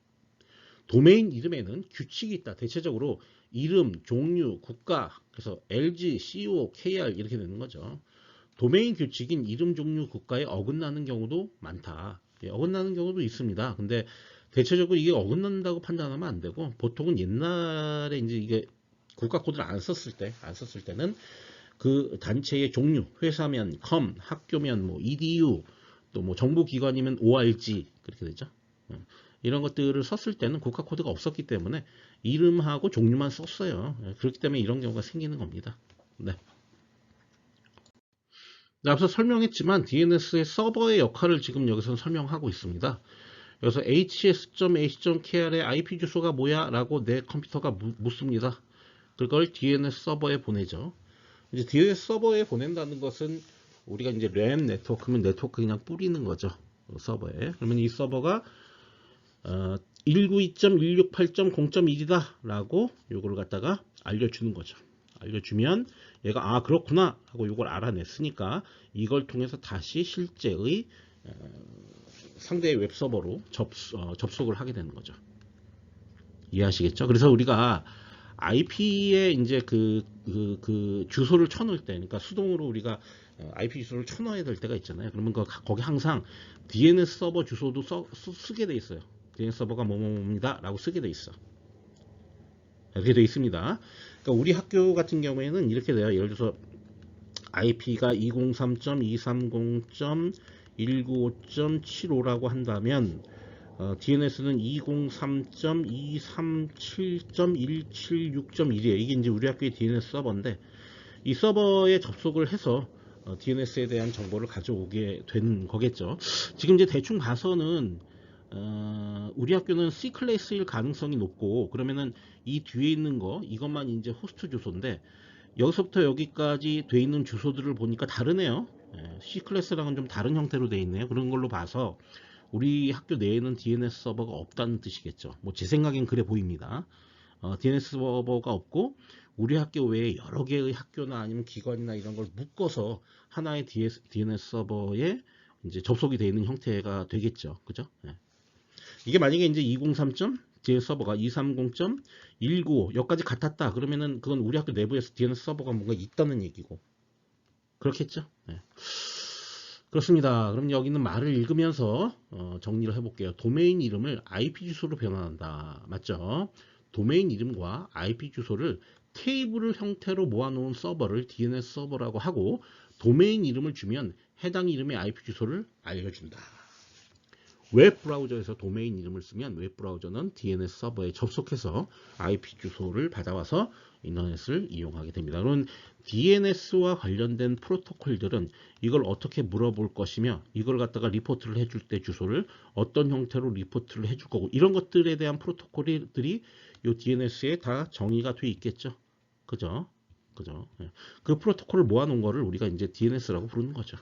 도메인 이름에는 규칙이 있다. 대체적으로 이름, 종류, 국가, 그래서 LG, CO, KR 이렇게 되는 거죠. 도메인 규칙인 이름, 종류, 국가에 어긋나는 경우도 많다. 어긋나는 경우도 있습니다. 근데 대체적으로 이게 어긋난다고 판단하면 안 되고 보통은 옛날에 이제 이게 국가 코드를 안 썼을 때는 그 단체의 종류, 회사면 com, 학교면 뭐 edu, 또 뭐 정부기관이면 org 그렇게 되죠. 이런 것들을 썼을 때는 국가 코드가 없었기 때문에 이름하고 종류만 썼어요. 그렇기 때문에 이런 경우가 생기는 겁니다. 네. 앞서 설명했지만 DNS의 서버의 역할을 지금 여기서 설명하고 있습니다. 그래서 hs.ac.kr의 IP 주소가 뭐야? 라고 내 컴퓨터가 묻습니다. 그걸 DNS 서버에 보내죠. 이제 DNS 서버에 보낸다는 것은 우리가 이제 램 네트워크면 네트워크 그냥 뿌리는 거죠. 서버에. 그러면 이 서버가 192.168.0.1이다 라고 요거를 갖다가 알려주는 거죠. 알려주면 얘가 그렇구나 하고 요걸 알아냈으니까 이걸 통해서 다시 실제의 상대의 웹서버로 접속을 하게 되는 거죠. 이해하시겠죠? 그래서 우리가 IP에 이제 그 주소를 쳐놓을 때, 그러니까 수동으로 우리가 IP 주소를 쳐넣어야 될 때가 있잖아요. 그러면 거기 항상 DNS 서버 주소도 쓰게 돼 있어요. DNS 서버가 뭐뭐뭐입니다 라고 쓰게 돼 있어. 이렇게 돼 있습니다. 그러니까 우리 학교 같은 경우에는 이렇게 돼요. 예를 들어서 IP가 203.230.195.75라고 한다면 DNS는 203.237.176.1이에요. 이게 이제 우리 학교의 DNS 서버인데 이 서버에 접속을 해서 DNS에 대한 정보를 가져오게 된 거겠죠. 지금 이제 대충 봐서는 우리 학교는 C 클래스일 가능성이 높고 그러면은 이 뒤에 있는 거 이것만 이제 호스트 주소인데 여기서부터 여기까지 돼 있는 주소들을 보니까 다르네요. C 클래스랑은 좀 다른 형태로 돼 있네요. 그런 걸로 봐서 우리 학교 내에는 DNS 서버가 없다는 뜻이겠죠. 뭐 제 생각엔 그래 보입니다. DNS 서버가 없고 우리 학교 외에 여러 개의 학교나 아니면 기관이나 이런 걸 묶어서 하나의 DNS 서버에 이제 접속이 되어 있는 형태가 되겠죠. 그죠? 네. 이게 만약에 이제 203. DNS 서버가 230.195 여기까지 같았다. 그러면은 그건 우리 학교 내부에서 DNS 서버가 뭔가 있다는 얘기고. 그렇겠죠? 네. 그렇습니다. 그럼 여기 있는 말을 읽으면서 정리를 해볼게요. 도메인 이름을 IP 주소로 변환한다. 맞죠? 도메인 이름과 IP 주소를 테이블 형태로 모아놓은 서버를 DNS 서버라고 하고 도메인 이름을 주면 해당 이름의 IP 주소를 알려준다. 웹 브라우저에서 도메인 이름을 쓰면 웹 브라우저는 DNS 서버에 접속해서 IP 주소를 받아와서 인터넷을 이용하게 됩니다. 그럼 DNS와 관련된 프로토콜들은 이걸 어떻게 물어볼 것이며 이걸 갖다가 리포트를 해줄 때 주소를 어떤 형태로 리포트를 해줄 거고 이런 것들에 대한 프로토콜들이 이 DNS에 다 정의가 돼 있겠죠. 그죠? 그죠? 그 프로토콜을 모아놓은 거를 우리가 이제 DNS라고 부르는 거죠.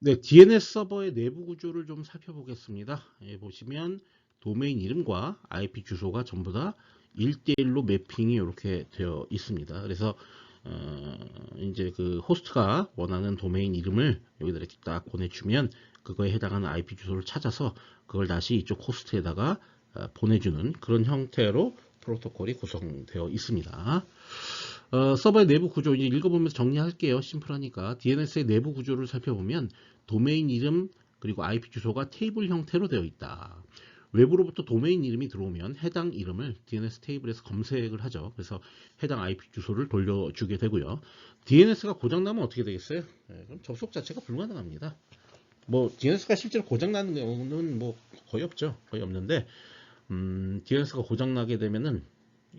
네, DNS 서버의 내부 구조를 좀 살펴보겠습니다. 보시면 도메인 이름과 IP 주소가 전부 다 1대1로 매핑이 이렇게 되어 있습니다. 그래서 이제 그 호스트가 원하는 도메인 이름을 여기다 이렇게 딱 보내주면 그거에 해당하는 IP 주소를 찾아서 그걸 다시 이쪽 호스트에다가 보내주는 그런 형태로 프로토콜이 구성되어 있습니다. 서버의 내부 구조 이제 읽어보면서 정리할게요. 심플하니까 DNS의 내부 구조를 살펴보면 도메인 이름 그리고 IP 주소가 테이블 형태로 되어 있다. 외부로부터 도메인 이름이 들어오면 해당 이름을 DNS 테이블에서 검색을 하죠. 그래서 해당 IP 주소를 돌려주게 되고요. DNS가 고장나면 어떻게 되겠어요? 그럼 접속 자체가 불가능합니다. 뭐 DNS가 실제로 고장나는 경우는 뭐 거의 없죠. 거의 없는데 DNS가 고장나게 되면은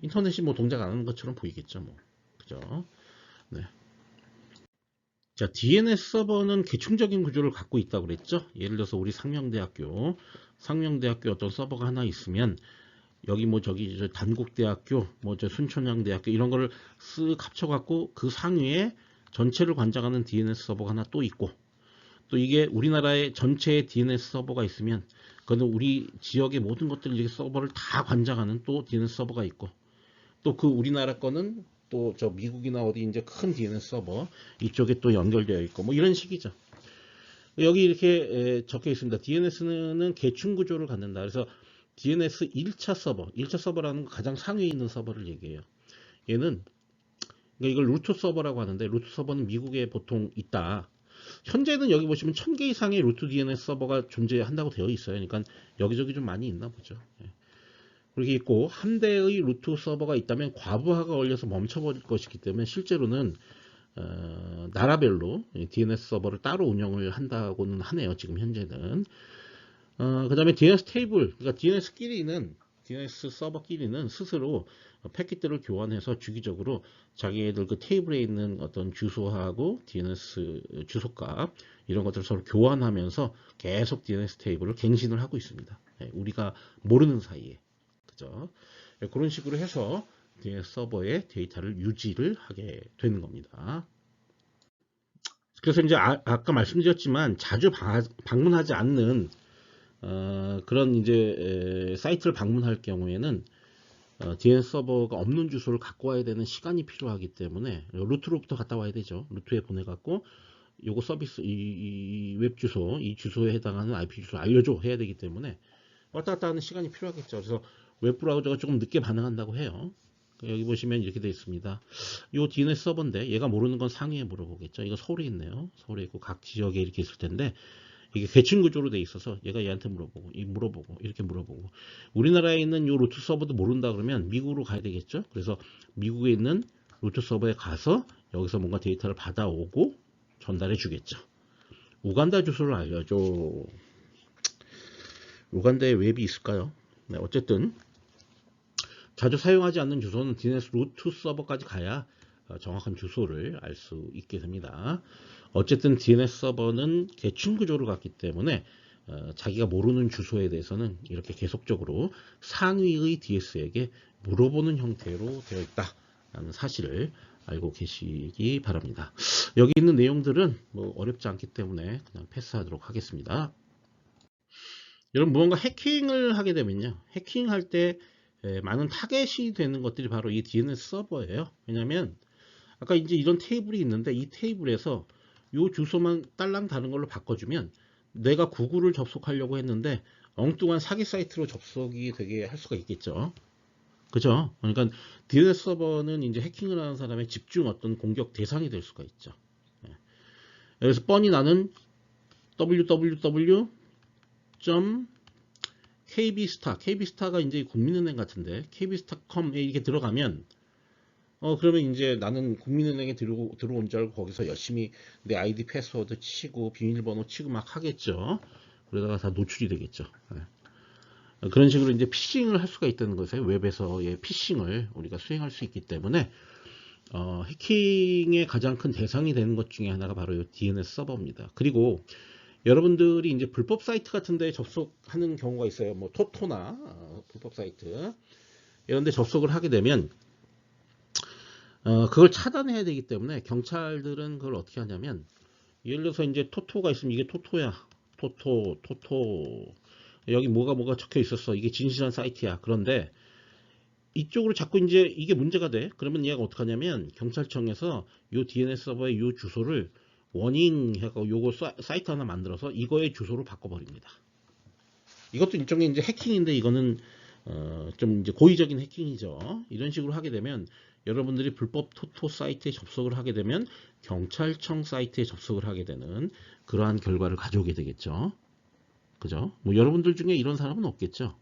인터넷이 뭐 동작 안 하는 것처럼 보이겠죠. 뭐 그죠? 네. 자, DNS 서버는 계층적인 구조를 갖고 있다고 그랬죠? 예를 들어서 우리 상명대학교 어떤 서버가 하나 있으면 여기 뭐 저기 저 단국대학교, 뭐 저 순천향대학교 이런 거를 쓱 합쳐갖고 그 상위에 전체를 관장하는 DNS 서버가 하나 또 있고 또 이게 우리나라의 전체의 DNS 서버가 있으면 그거는 우리 지역의 모든 것들을 이렇게 서버를 다 관장하는 또 DNS 서버가 있고 또 그 우리나라 거는 또 저 미국이나 어디 이제 큰 DNS 서버 이쪽에 또 연결되어 있고 뭐 이런 식이죠. 여기 이렇게 적혀 있습니다. DNS는 계층 구조를 갖는다. 그래서 DNS 1차 서버, 1차 서버라는 거 가장 상위에 있는 서버를 얘기해요. 얘는 그러니까 이걸 루트 서버라고 하는데 루트 서버는 미국에 보통 있다. 현재는 여기 보시면 1000개 이상의 루트 DNS 서버가 존재한다고 되어 있어요. 그러니까 여기저기 좀 많이 있나 보죠. 그렇게 있고 한 대의 루트 서버가 있다면 과부하가 걸려서 멈춰버릴 것이기 때문에 실제로는 나라별로 DNS 서버를 따로 운영을 한다고는 하네요. 지금 현재는 그 다음에 DNS 테이블, 그러니까 DNS끼리는 DNS 서버끼리는 스스로 패킷들을 교환해서 주기적으로 자기네들 그 테이블에 있는 어떤 주소하고 DNS 주소값 이런 것들을 서로 교환하면서 계속 DNS 테이블을 갱신을 하고 있습니다. 우리가 모르는 사이에. 그죠? 그런 식으로 해서 DNS 서버의 데이터를 유지를 하게 되는 겁니다. 그래서 이제 아까 말씀드렸지만 자주 방문하지 않는 그런 이제 사이트를 방문할 경우에는 DNS 서버가 없는 주소를 갖고 와야 되는 시간이 필요하기 때문에 루트로부터 갔다 와야 되죠. 루트에 보내갖고 요거 서비스 이 웹 주소 이 주소에 해당하는 IP 주소 알려줘 해야 되기 때문에 왔다 갔다 하는 시간이 필요하겠죠. 그래서 웹 브라우저가 조금 늦게 반응한다고 해요. 여기 보시면 이렇게 되어 있습니다. 요 DNS 서버인데 얘가 모르는 건 상위에 물어보겠죠. 이거 서울에 있네요. 서울에 있고 각 지역에 이렇게 있을 텐데 이게 계층 구조로 돼 있어서 얘가 얘한테 물어보고 이렇게 물어보고 우리나라에 있는 요 루트 서버도 모른다 그러면 미국으로 가야 되겠죠. 그래서 미국에 있는 루트 서버에 가서 여기서 뭔가 데이터를 받아오고 전달해 주겠죠. 우간다 주소를 알려줘. 우간다에 웹이 있을까요? 네, 어쨌든 자주 사용하지 않는 주소는 DNS 루트 서버까지 가야 정확한 주소를 알 수 있게 됩니다. 어쨌든 DNS 서버는 계층 구조를 갖기 때문에 자기가 모르는 주소에 대해서는 이렇게 계속적으로 상위의 DS에게 물어보는 형태로 되어 있다는 사실을 알고 계시기 바랍니다. 여기 있는 내용들은 뭐 어렵지 않기 때문에 그냥 패스하도록 하겠습니다. 여러분 무언가 해킹을 하게 되면요. 해킹할 때 많은 타겟이 되는 것들이 바로 이 DNS 서버예요. 왜냐하면 아까 이제 이런 테이블이 있는데 이 테이블에서 요 주소만 딸랑 다른 걸로 바꿔주면 내가 구글을 접속하려고 했는데 엉뚱한 사기 사이트로 접속이 되게 할 수가 있겠죠. 그죠? 그러니까 DNS 서버는 이제 해킹을 하는 사람의 집중 어떤 공격 대상이 될 수가 있죠. 그래서 뻔히 나는 www.kbstar가 이제 국민은행 같은데 kbstar.com에 이렇게 들어가면 그러면 이제 나는 국민은행에 들어온 줄 알고 거기서 열심히 내 아이디 패스워드 치고 비밀번호 치고 막 하겠죠. 그러다가 다 노출이 되겠죠. 그런 식으로 이제 피싱을 할 수가 있다는 것에 웹에서의 피싱을 우리가 수행할 수 있기 때문에 해킹의 가장 큰 대상이 되는 것 중에 하나가 바로 이 DNS 서버입니다. 그리고 여러분들이 이제 불법 사이트 같은 데 접속하는 경우가 있어요. 뭐 토토나 불법 사이트 이런 데 접속을 하게 되면 그걸 차단해야 되기 때문에 경찰들은 그걸 어떻게 하냐면 예를 들어서 이제 토토가 있으면 이게 토토야. 토토 여기 뭐가 적혀 있었어. 이게 진실한 사이트야. 그런데 이쪽으로 자꾸 이제 이게 문제가 돼. 그러면 얘가 어떻게 하냐면 경찰청에서 요 DNS 서버의 요 주소를 워닝 해서 요거 사이트 하나 만들어서 이거의 주소로 바꿔버립니다. 이것도 일종의 이제 해킹인데 이거는 좀 이제 고의적인 해킹이죠. 이런 식으로 하게 되면 여러분들이 불법 토토 사이트에 접속을 하게 되면 경찰청 사이트에 접속을 하게 되는 그러한 결과를 가져오게 되겠죠. 그죠? 뭐 여러분들 중에 이런 사람은 없겠죠.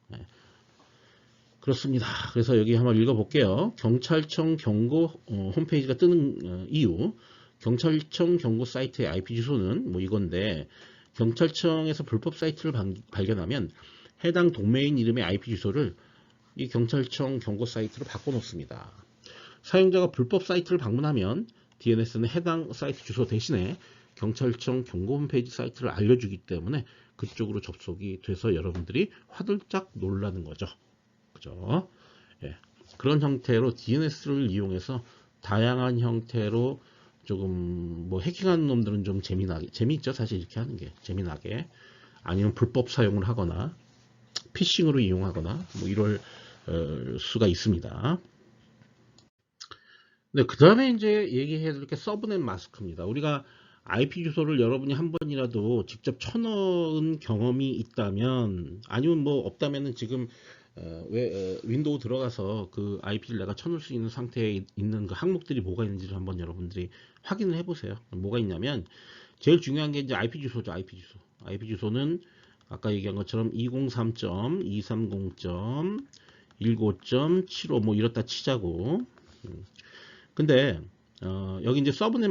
네. 그렇습니다. 그래서 여기 한번 읽어볼게요. 경찰청 경고 홈페이지가 뜨는 이유. 경찰청 경고 사이트의 IP 주소는 뭐 이건데 경찰청에서 불법 사이트를 발견하면 해당 도메인 이름의 IP 주소를 이 경찰청 경고 사이트로 바꿔놓습니다. 사용자가 불법 사이트를 방문하면 DNS는 해당 사이트 주소 대신에 경찰청 경고 홈페이지 사이트를 알려주기 때문에 그쪽으로 접속이 돼서 여러분들이 화들짝 놀라는 거죠. 그죠? 예. 그런 형태로 DNS를 이용해서 다양한 형태로 조금 뭐 해킹하는 놈들은 좀 재미있죠. 사실 이렇게 하는 게 재미나게 아니면 불법 사용을 하거나 피싱으로 이용하거나 뭐 이럴 수가 있습니다. 네, 그 다음에 이제 얘기해야 될 게 서브넷 마스크입니다. 우리가 IP 주소를 여러분이 한 번이라도 직접 쳐넣은 경험이 있다면 아니면 뭐 없다면은 지금 윈도우 들어가서 그 IP를 내가 쳐놓을 수 있는 상태에 있는 그 항목들이 뭐가 있는지를 한번 여러분들이 확인을 해보세요. 뭐가 있냐면 제일 중요한 게 이제 IP 주소죠. IP 주소. IP 주소는 아까 얘기한 것처럼 203.230.19.75 뭐 이렇다 치자고. 근데 여기 이제 서브넷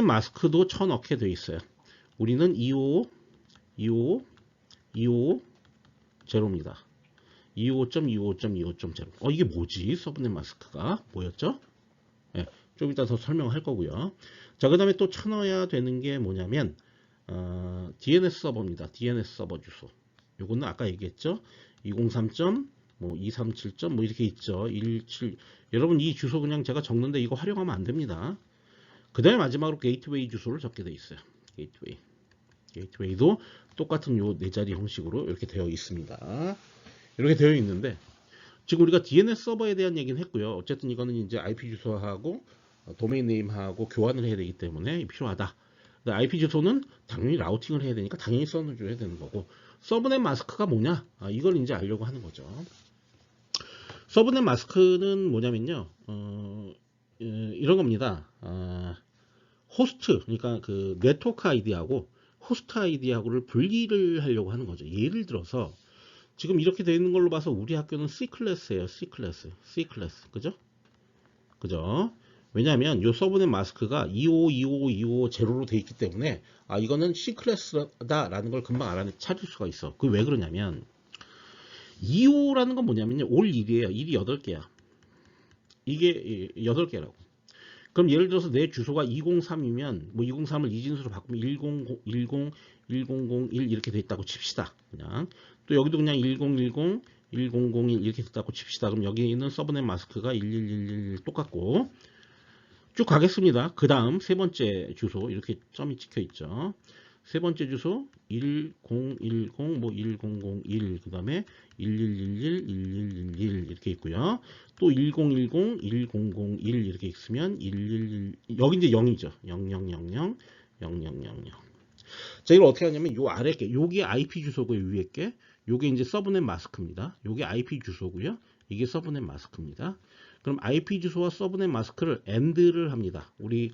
마스크도 쳐넣게 돼 있어요. 우리는 255 255 제로입니다. 255.255.255.0. 이게 뭐지? 서브넷 마스크가 뭐였죠? 네, 좀 이따 더 설명할 거고요. 자, 그 다음에 또 쳐넣어야 되는 게 뭐냐면 DNS 서버입니다. DNS 서버 주소. 요거는 아까 얘기했죠. 203. 뭐 237. 뭐 이렇게 있죠. 17. 여러분 이 주소 그냥 제가 적는데 이거 활용하면 안 됩니다. 그 다음에 마지막으로 게이트웨이 주소를 적게 돼 있어요. 게이트웨이. 게이트웨이도 똑같은 요 네 자리 형식으로 이렇게 되어 있습니다. 이렇게 되어 있는데 지금 우리가 DNS 서버에 대한 얘기는 했고요. 어쨌든 이거는 이제 IP 주소하고 도메인 네임하고 교환을 해야 되기 때문에 필요하다. IP 주소는 당연히 라우팅을 해야 되니까 당연히 써줘야 되는 거고, 서브넷 마스크가 뭐냐? 이걸 이제 알려고 하는 거죠. 서브넷 마스크는 뭐냐면요, 이런 겁니다. 호스트, 그러니까 그 네트워크 아이디하고 호스트 아이디하고를 분리를 하려고 하는 거죠. 예를 들어서 지금 이렇게 되어 있는 걸로 봐서 우리 학교는 C클래스예요. C클래스. 그죠? 왜냐하면 요 서브넷 마스크가 2552525 제로로 되어 있기 때문에 이거는 C클래스다라는 걸 금방 찾을 수가 있어. 그 왜 그러냐면 25라는 건 뭐냐면요, 올 1이에요. 1이 8개야. 이게 8개라고. 그럼 예를 들어서 내 주소가 203이면 뭐 203을 이진수로 바꾸면 1001 이렇게 돼 있다고 칩시다. 그냥 또 여기도 그냥 1010 1001 이렇게 됐다고 칩시다. 그럼 여기 있는 서브넷 마스크가 11111 똑같고 쭉 가겠습니다. 그 다음 세 번째 주소 이렇게 점이 찍혀 있죠. 세 번째 주소 1010 뭐 1001 그 다음에 1111 이렇게 있고요. 또 1010 1001 이렇게 있으면 111 여기 이제 0이죠. 0000 0000. 자, 이걸 어떻게 하냐면 요 아래 게 요게 IP 주소고요. 위에 게 요게 이제 서브넷 마스크입니다. 요게 IP 주소고요. 이게 서브넷 마스크입니다. 그럼 IP 주소와 서브넷 마스크를 AND를 합니다. 우리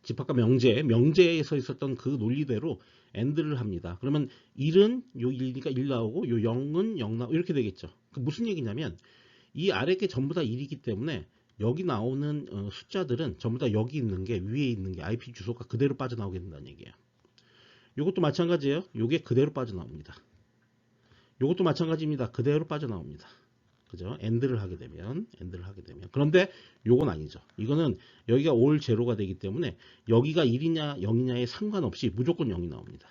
집합과 명제에서 있었던 그 논리대로 AND를 합니다. 그러면 1은 요 1이니까 1 나오고 요 0은 0 나오고 이렇게 되겠죠. 그 무슨 얘기냐면 이 아래 게 전부 다 1이기 때문에 여기 나오는 숫자들은 전부 다 여기 있는 게 위에 있는 게 IP 주소가 그대로 빠져나오게 된다는 얘기예요. 이것도 마찬가지예요. 요게 그대로 빠져나옵니다. 요것도 마찬가지입니다. 그대로 빠져나옵니다. 그죠? AND를 하게 되면. 그런데 요건 아니죠. 이거는 여기가 올 제로가 되기 때문에 여기가 1이냐 0이냐에 상관없이 무조건 0이 나옵니다.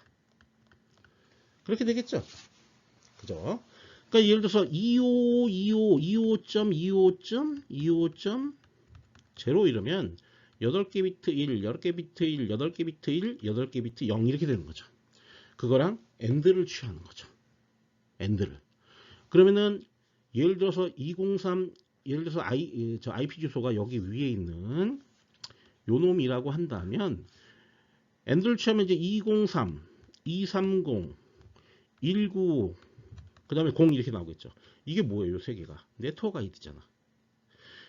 그렇게 되겠죠? 그죠? 그러니까 예를 들어서 25.0 이러면 8개 비트 1, 10개 비트 1, 8개 비트 1, 8개 비트 0 이렇게 되는 거죠. 그거랑 AND를 취하는 거죠. AND를. 그러면은 예를 들어서 203, 예를 들어서 IP 주소가 여기 위에 있는 요 놈이라고 한다면 AND를 취하면 이제 203, 230, 195, 그 다음에 0 이렇게 나오겠죠. 이게 뭐예요? 요 세 개가. 네트워크 아이디잖아.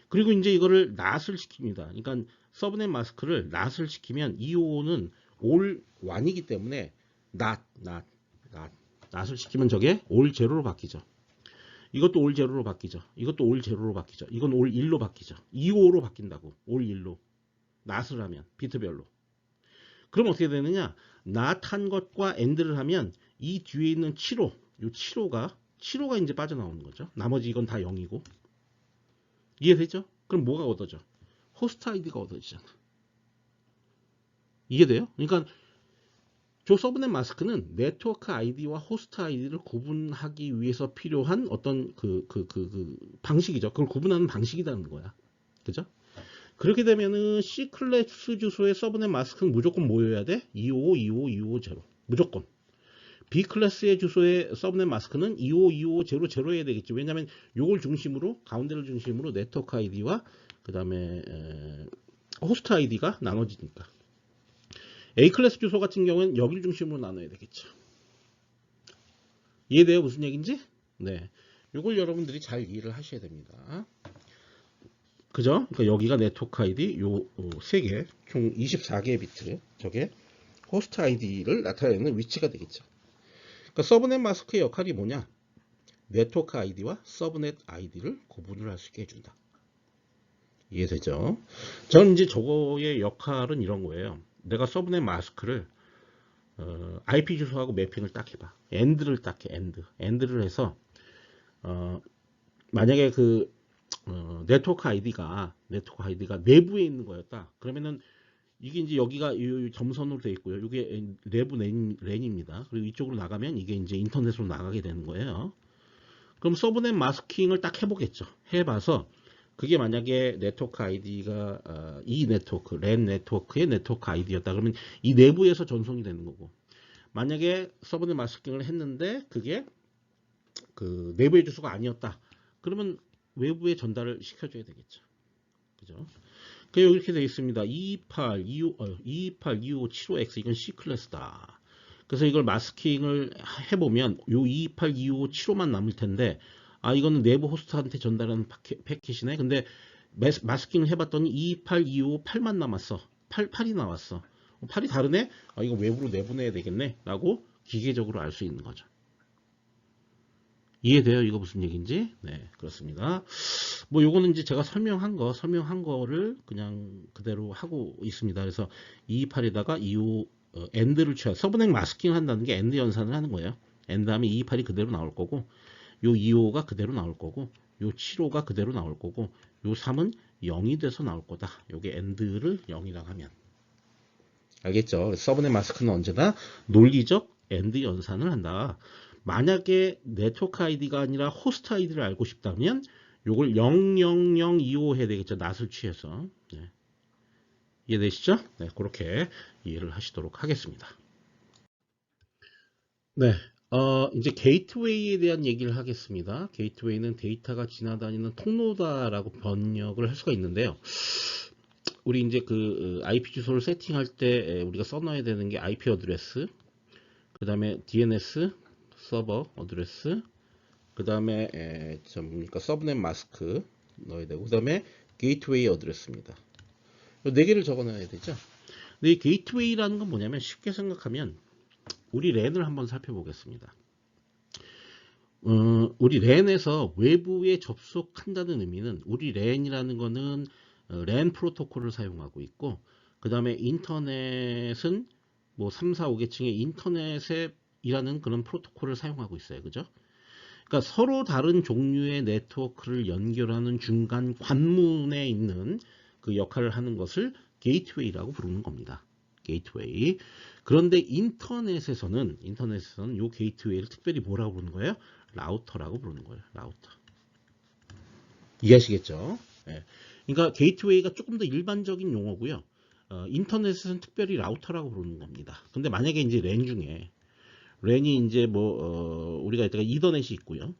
그리고 이제 이거를 낫을 시킵니다. 그러니까 서브넷 마스크를 낫을 시키면 255는 올 1이기 때문에 낫을 시키면 저게 올 제로로 바뀌죠. 이것도 올 제로로 바뀌죠. 이것도 올 제로로 바뀌죠. 이건 올 1로 바뀌죠. 255로 바뀐다고. 올 1로. 낫을 하면 비트별로. 그럼 어떻게 되느냐? 낫한 것과 AND를 하면 이 뒤에 있는 7호, 요 7호가 이제 빠져나오는 거죠. 나머지 이건 다 0이고. 이해되죠? 그럼 뭐가 얻어져? 호스트 아이디가 얻어지잖아. 이해돼요? 그러니까 저 서브넷 마스크는 네트워크 아이디와 호스트 아이디를 구분하기 위해서 필요한 어떤 그 방식이죠. 그걸 구분하는 방식이라는 거야. 그죠? 그렇게 되면은 C 클래스 주소의 서브넷 마스크는 무조건 모여야 돼? 255.255.250 무조건. B 클래스의 주소의 서브넷 마스크는 255.255.00 해야 되겠죠. 왜냐하면 요걸 중심으로, 가운데를 중심으로 네트워크 아이디와 그 다음에 호스트 아이디가 나눠지니까. A 클래스 주소 같은 경우는 여기를 중심으로 나눠야 되겠죠. 이해돼요? 무슨 얘기인지? 네. 요걸 여러분들이 잘 이해를 하셔야 됩니다. 그죠? 그러니까 여기가 네트워크 아이디 요 3개, 총 24개의 비트, 저게 호스트 아이디를 나타내는 위치가 되겠죠. 그러니까 서브넷 마스크의 역할이 뭐냐? 네트워크 아이디와 서브넷 아이디를 구분을 할 수 있게 해준다. 이해되죠? 저는 이제 저거의 역할은 이런 거예요. 내가 서브넷 마스크를 IP 주소하고 매핑을 딱 해봐. AND를 딱 해. AND를 해서 만약에 그 네트워크 아이디가 내부에 있는 거였다. 그러면은 이게 이제 여기가 이 점선으로 되어 있고요. 이게 내부 랜입니다. 그리고 이쪽으로 나가면 이게 이제 인터넷으로 나가게 되는 거예요. 그럼 서브넷 마스킹을 딱 해보겠죠. 해봐서 그게 만약에 네트워크 아이디가 이 네트워크, 랜 네트워크의 네트워크 아이디였다. 그러면 이 내부에서 전송이 되는 거고. 만약에 서브넷 마스킹을 했는데 그게 그 내부의 주소가 아니었다. 그러면 외부에 전달을 시켜줘야 되겠죠. 그죠? 그 이렇게 되어 있습니다. 2282575X 이건 C 클래스다. 그래서 이걸 마스킹을 해보면 요 2282575만 남을 텐데 이거는 내부 호스트한테 전달하는 패킷이네. 근데 마스킹을 해봤더니 22825 8만 남았어. 8이 나왔어. 8이 다르네? 이거 외부로 내보내야 되겠네. 라고 기계적으로 알 수 있는 거죠. 이해돼요? 이거 무슨 얘기인지? 네, 그렇습니다. 뭐 요거는 이제 제가 설명한 거를 그냥 그대로 하고 있습니다. 그래서 228에다가 25 AND를 취하 서브넷 마스킹 한다는 게 AND 연산을 하는 거예요. AND 하면 228이 그대로 나올 거고 요 25가 그대로 나올 거고 요 75가 그대로 나올 거고 요 3은 0이 돼서 나올 거다. 요게 AND를 0이라고 하면 알겠죠? 서브넷 마스크는 언제나 논리적 AND 연산을 한다. 만약에 네트워크 아이디가 아니라 호스트 아이디를 알고 싶다면 요걸 00025 해야 되겠죠. 낫을 취해서. 네. 이해되시죠? 네, 그렇게 이해를 하시도록 하겠습니다. 네, 이제 게이트웨이에 대한 얘기를 하겠습니다. 게이트웨이는 데이터가 지나다니는 통로다라고 번역을 할 수가 있는데요. 우리 이제 그 IP 주소를 세팅할 때 우리가 써놔야 되는 게 IP 어드레스, 그 다음에 DNS 서버 어드레스, 그 다음에 서브넷 마스크 넣어야 되고, 그 다음에 게이트웨이 어드레스입니다. 이 네 개를 적어놔야 되죠. 근데 이 게이트웨이라는 건 뭐냐면 쉽게 생각하면 우리 랜을 한번 살펴보겠습니다. 우리 랜에서 외부에 접속한다는 의미는 우리 랜이라는 거는 랜 프로토콜을 사용하고 있고, 그 다음에 인터넷은 뭐 3, 4, 5계층의 인터넷에 이라는 그런 프로토콜을 사용하고 있어요. 그죠? 그러니까 서로 다른 종류의 네트워크를 연결하는 중간 관문에 있는 그 역할을 하는 것을 게이트웨이라고 부르는 겁니다. 게이트웨이. 그런데 인터넷에서는 이 게이트웨이를 특별히 뭐라고 부르는 거예요? 라우터라고 부르는 거예요. 라우터. 이해하시겠죠? 네. 그러니까 게이트웨이가 조금 더 일반적인 용어고요. 인터넷에서는 특별히 라우터라고 부르는 겁니다. 근데 만약에 이제 랜 중에 랜이 이제 우리가 이따가 이더넷이 있고요.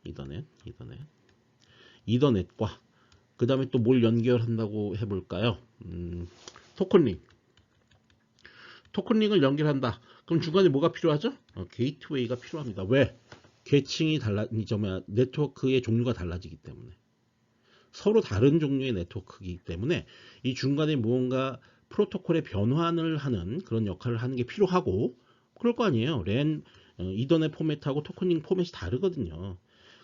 이더넷과 그 다음에 또 뭘 연결한다고 해볼까요? 토큰링을 연결한다. 그럼 중간에 뭐가 필요하죠? 게이트웨이가 필요합니다. 왜? 계층이 네트워크의 종류가 달라지기 때문에. 서로 다른 종류의 네트워크이기 때문에 이 중간에 무언가 프로토콜의 변환을 하는 그런 역할을 하는 게 필요하고, 그럴 거 아니에요. 랜 이더넷 포맷하고 토큰링 포맷이 다르거든요.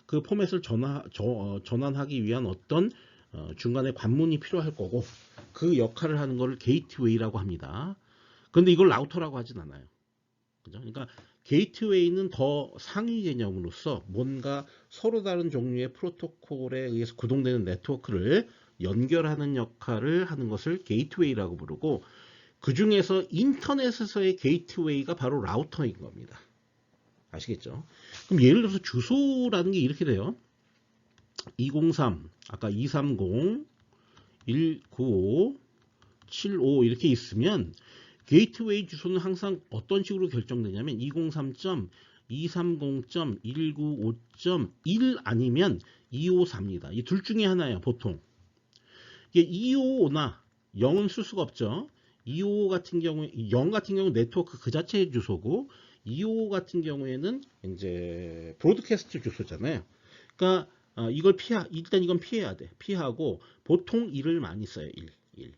그 포맷을 전환하기 위한 어떤 중간에 관문이 필요할 거고, 그 역할을 하는 것을 게이트웨이라고 합니다. 그런데 이걸 라우터라고 하진 않아요. 그죠? 그러니까 게이트웨이는 더 상위 개념으로서 뭔가 서로 다른 종류의 프로토콜에 의해서 구동되는 네트워크를 연결하는 역할을 하는 것을 게이트웨이라고 부르고, 그 중에서 인터넷에서의 게이트웨이가 바로 라우터인 겁니다. 아시겠죠? 그럼 예를 들어서 주소라는 게 이렇게 돼요. 203, 아까 230, 195, 75 이렇게 있으면 게이트웨이 주소는 항상 어떤 식으로 결정되냐면 203.230.195.1 아니면 254입니다. 이 둘 중에 하나예요, 보통. 이게 255나 0은 쓸 수가 없죠. 255 같은 경우에 0 같은 경우 네트워크 그 자체의 주소고, 255 같은 경우에는 이제 브로드캐스트 주소잖아요. 그러니까 일단 이건 피해야 돼. 피하고 보통 1을 많이 써요. 1.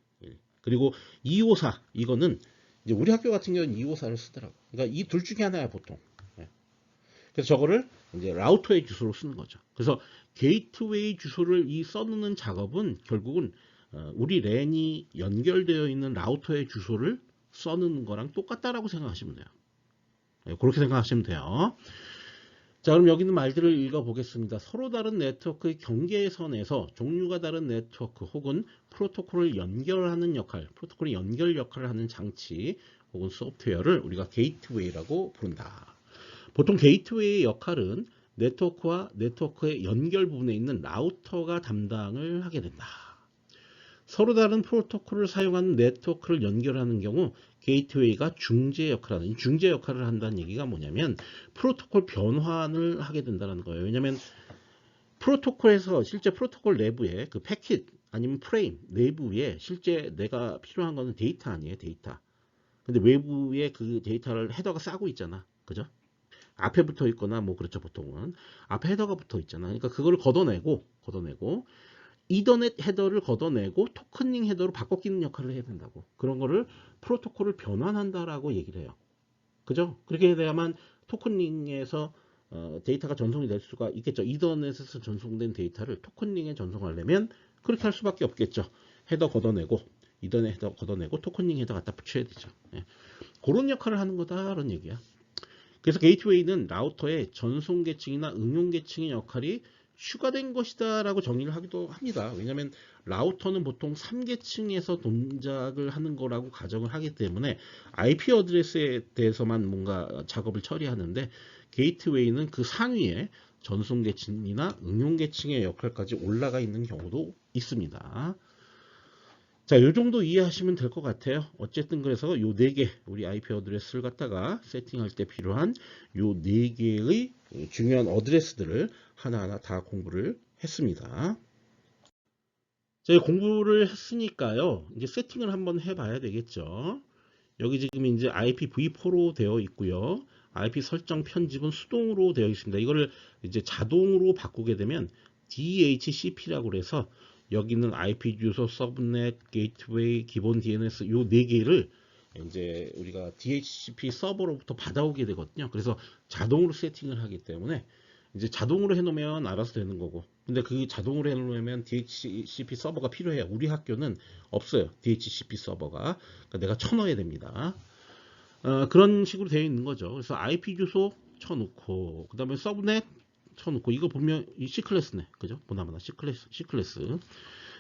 그리고 254 이거는 이제 우리 학교 같은 경우는 254를 쓰더라고. 그러니까 이 둘 중에 하나야 보통. 그래서 저거를 이제 라우터의 주소로 쓰는 거죠. 그래서 게이트웨이 주소를 써놓는 작업은 결국은 우리 랜이 연결되어 있는 라우터의 주소를 써놓는 거랑 똑같다라고 생각하시면 돼요. 그렇게 생각하시면 돼요. 자, 그럼 여기 있는 말들을 읽어보겠습니다. 서로 다른 네트워크의 경계선에서 종류가 다른 네트워크 혹은 프로토콜을 연결하는 역할, 프로토콜의 연결 역할을 하는 장치 혹은 소프트웨어를 우리가 게이트웨이라고 부른다. 보통 게이트웨이의 역할은 네트워크와 네트워크의 연결 부분에 있는 라우터가 담당을 하게 된다. 서로 다른 프로토콜을 사용하는 네트워크를 연결하는 경우 게이트웨이가 중재 역할을 한다는 얘기가 뭐냐면 프로토콜 변환을 하게 된다는 거예요. 왜냐하면 프로토콜에서 실제 프로토콜 내부에 그 패킷 아니면 프레임 내부에 실제 내가 필요한 거는 데이터 아니에요, 데이터. 근데 외부에 그 데이터를 헤더가 싸고 있잖아, 그죠? 앞에 붙어 있거나 뭐 그렇죠, 보통은 앞에 헤더가 붙어 있잖아. 그러니까 그거를 걷어내고 이더넷 헤더를 걷어내고 토큰닝 헤더로 바꿔 끼는 역할을 해야 된다고. 그런 거를 프로토콜을 변환한다라고 얘기를 해요. 그죠? 그렇게 돼야만 토큰링에서 데이터가 전송이 될 수가 있겠죠. 이더넷에서 전송된 데이터를 토큰링에 전송하려면 그렇게 할 수밖에 없겠죠. 헤더 걷어내고 이더넷 헤더 걷어내고 토큰링 헤더 갖다 붙여야 되죠. 예. 그런 역할을 하는 거다라는 얘기야. 그래서 게이트웨이는 라우터의 전송 계층이나 응용 계층의 역할이 추가된 것이다라고 정의를 하기도 합니다. 왜냐하면 라우터는 보통 3계층에서 동작을 하는 거라고 가정을 하기 때문에 IP 어드레스에 대해서만 뭔가 작업을 처리하는데 게이트웨이는 그 상위에 전송 계층이나 응용 계층의 역할까지 올라가 있는 경우도 있습니다. 자, 요 정도 이해하시면 될 것 같아요. 어쨌든 그래서 요 4개, 우리 IP 어드레스를 갖다가 세팅할 때 필요한 요 4개의 중요한 어드레스들을 하나하나 다 공부를 했습니다. 자, 공부를 했으니까요. 이제 세팅을 한번 해봐야 되겠죠. 여기 지금 이제 IPv4로 되어 있고요. IP 설정 편집은 수동으로 되어 있습니다. 이거를 이제 자동으로 바꾸게 되면 DHCP라고 그래서 여기는 IP 주소, 서브넷, 게이트웨이, 기본 DNS 요 4개를 이제 우리가 DHCP 서버로부터 받아오게 되거든요. 그래서 자동으로 세팅을 하기 때문에 이제 자동으로 해놓으면 알아서 되는 거고. 근데 그 자동으로 해놓으면 DHCP 서버가 필요해요. 우리 학교는 없어요. DHCP 서버가. 그러니까 내가 쳐넣어야 됩니다. 그런 식으로 되어 있는 거죠. 그래서 IP 주소 쳐놓고, 그 다음에 서브넷 쳐놓고, 이거 보면 이 C클래스네. 그죠? 보나마나 C클래스.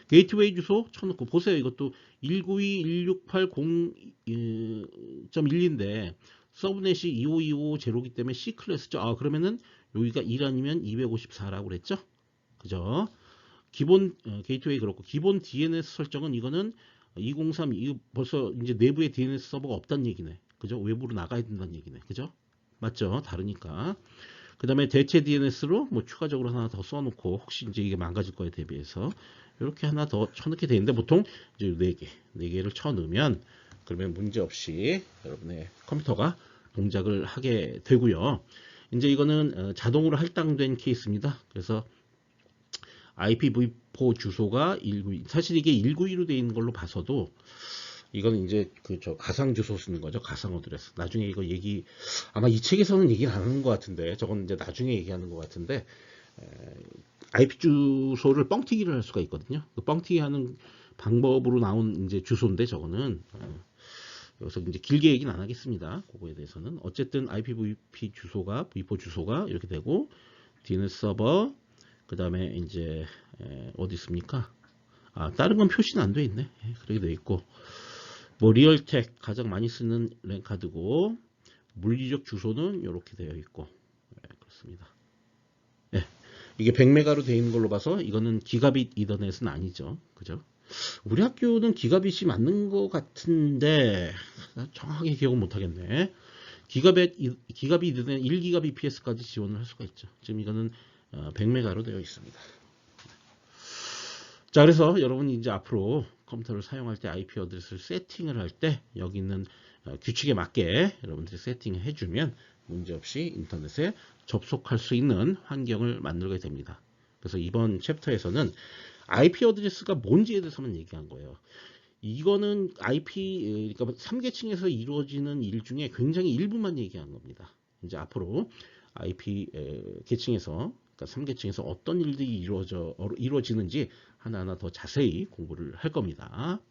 게이트웨이 주소 쳐놓고, 보세요. 이것도 192.168.0.1인데, 서브넷이 2525제로기 때문에 C클래스죠. 아, 그러면은 여기가 1 아니면 254라고 그랬죠? 그죠? 기본 게이트웨이 그렇고 기본 DNS 설정은 이거는 203 이거 벌써 이제 내부에 DNS 서버가 없다는 얘기네. 그죠? 외부로 나가야 된다는 얘기네. 그죠? 맞죠? 다르니까. 그 다음에 대체 DNS로 뭐 추가적으로 하나 더 써놓고 혹시 이제 이게 망가질 거에 대비해서 이렇게 하나 더 쳐넣게 되는데 보통 이제 4개를 쳐넣으면 그러면 문제없이 여러분의 컴퓨터가 동작을 하게 되고요. 이제 이거는 자동으로 할당된 케이스입니다. 그래서 IPv4 주소가 192, 사실 이게 192로 되어 있는 걸로 봐서도 이건 이제 저 가상 주소 쓰는 거죠. 가상 어드레스. 나중에 이거 얘기 아마 이 책에서는 얘기를 안 하는 것 같은데 저건 이제 나중에 얘기하는 것 같은데 IP 주소를 뻥튀기를 할 수가 있거든요. 그 뻥튀기 하는 방법으로 나온 이제 주소인데 저거는 여기서 이제 길게 얘기는 안 하겠습니다. 그거에 대해서는 어쨌든 IPv4 주소가 이렇게 되고 DNS 서버 그 다음에 이제 어디 있습니까? 아, 다른 건 표시는 안 돼 있네. 그렇게 돼 있고 뭐 리얼텍 가장 많이 쓰는 랜카드고 물리적 주소는 이렇게 되어 있고 그렇습니다. 네, 이게 100메가로 되어 있는 걸로 봐서 이거는 기가빗 이더넷은 아니죠. 그죠? 우리 학교는 기가빗이 맞는 것 같은데 정확하게 기억은 못하겠네. 기가빗 이더넷 1기가bps까지 지원을 할 수가 있죠. 지금 이거는 100메가로 되어 있습니다. 자, 그래서 여러분이 이제 앞으로 컴퓨터를 사용할 때 IP 어드레스를 세팅을 할 때 여기 있는 규칙에 맞게 여러분들이 세팅을 해주면 문제없이 인터넷에 접속할 수 있는 환경을 만들게 됩니다. 그래서 이번 챕터에서는 IP 어드레스가 뭔지에 대해서만 얘기한 거예요. 이거는 IP, 그러니까 3계층에서 이루어지는 일 중에 굉장히 일부만 얘기한 겁니다. 이제 앞으로 IP 계층에서, 그러니까 3계층에서 어떤 일들이 이루어지는지 하나하나 더 자세히 공부를 할 겁니다.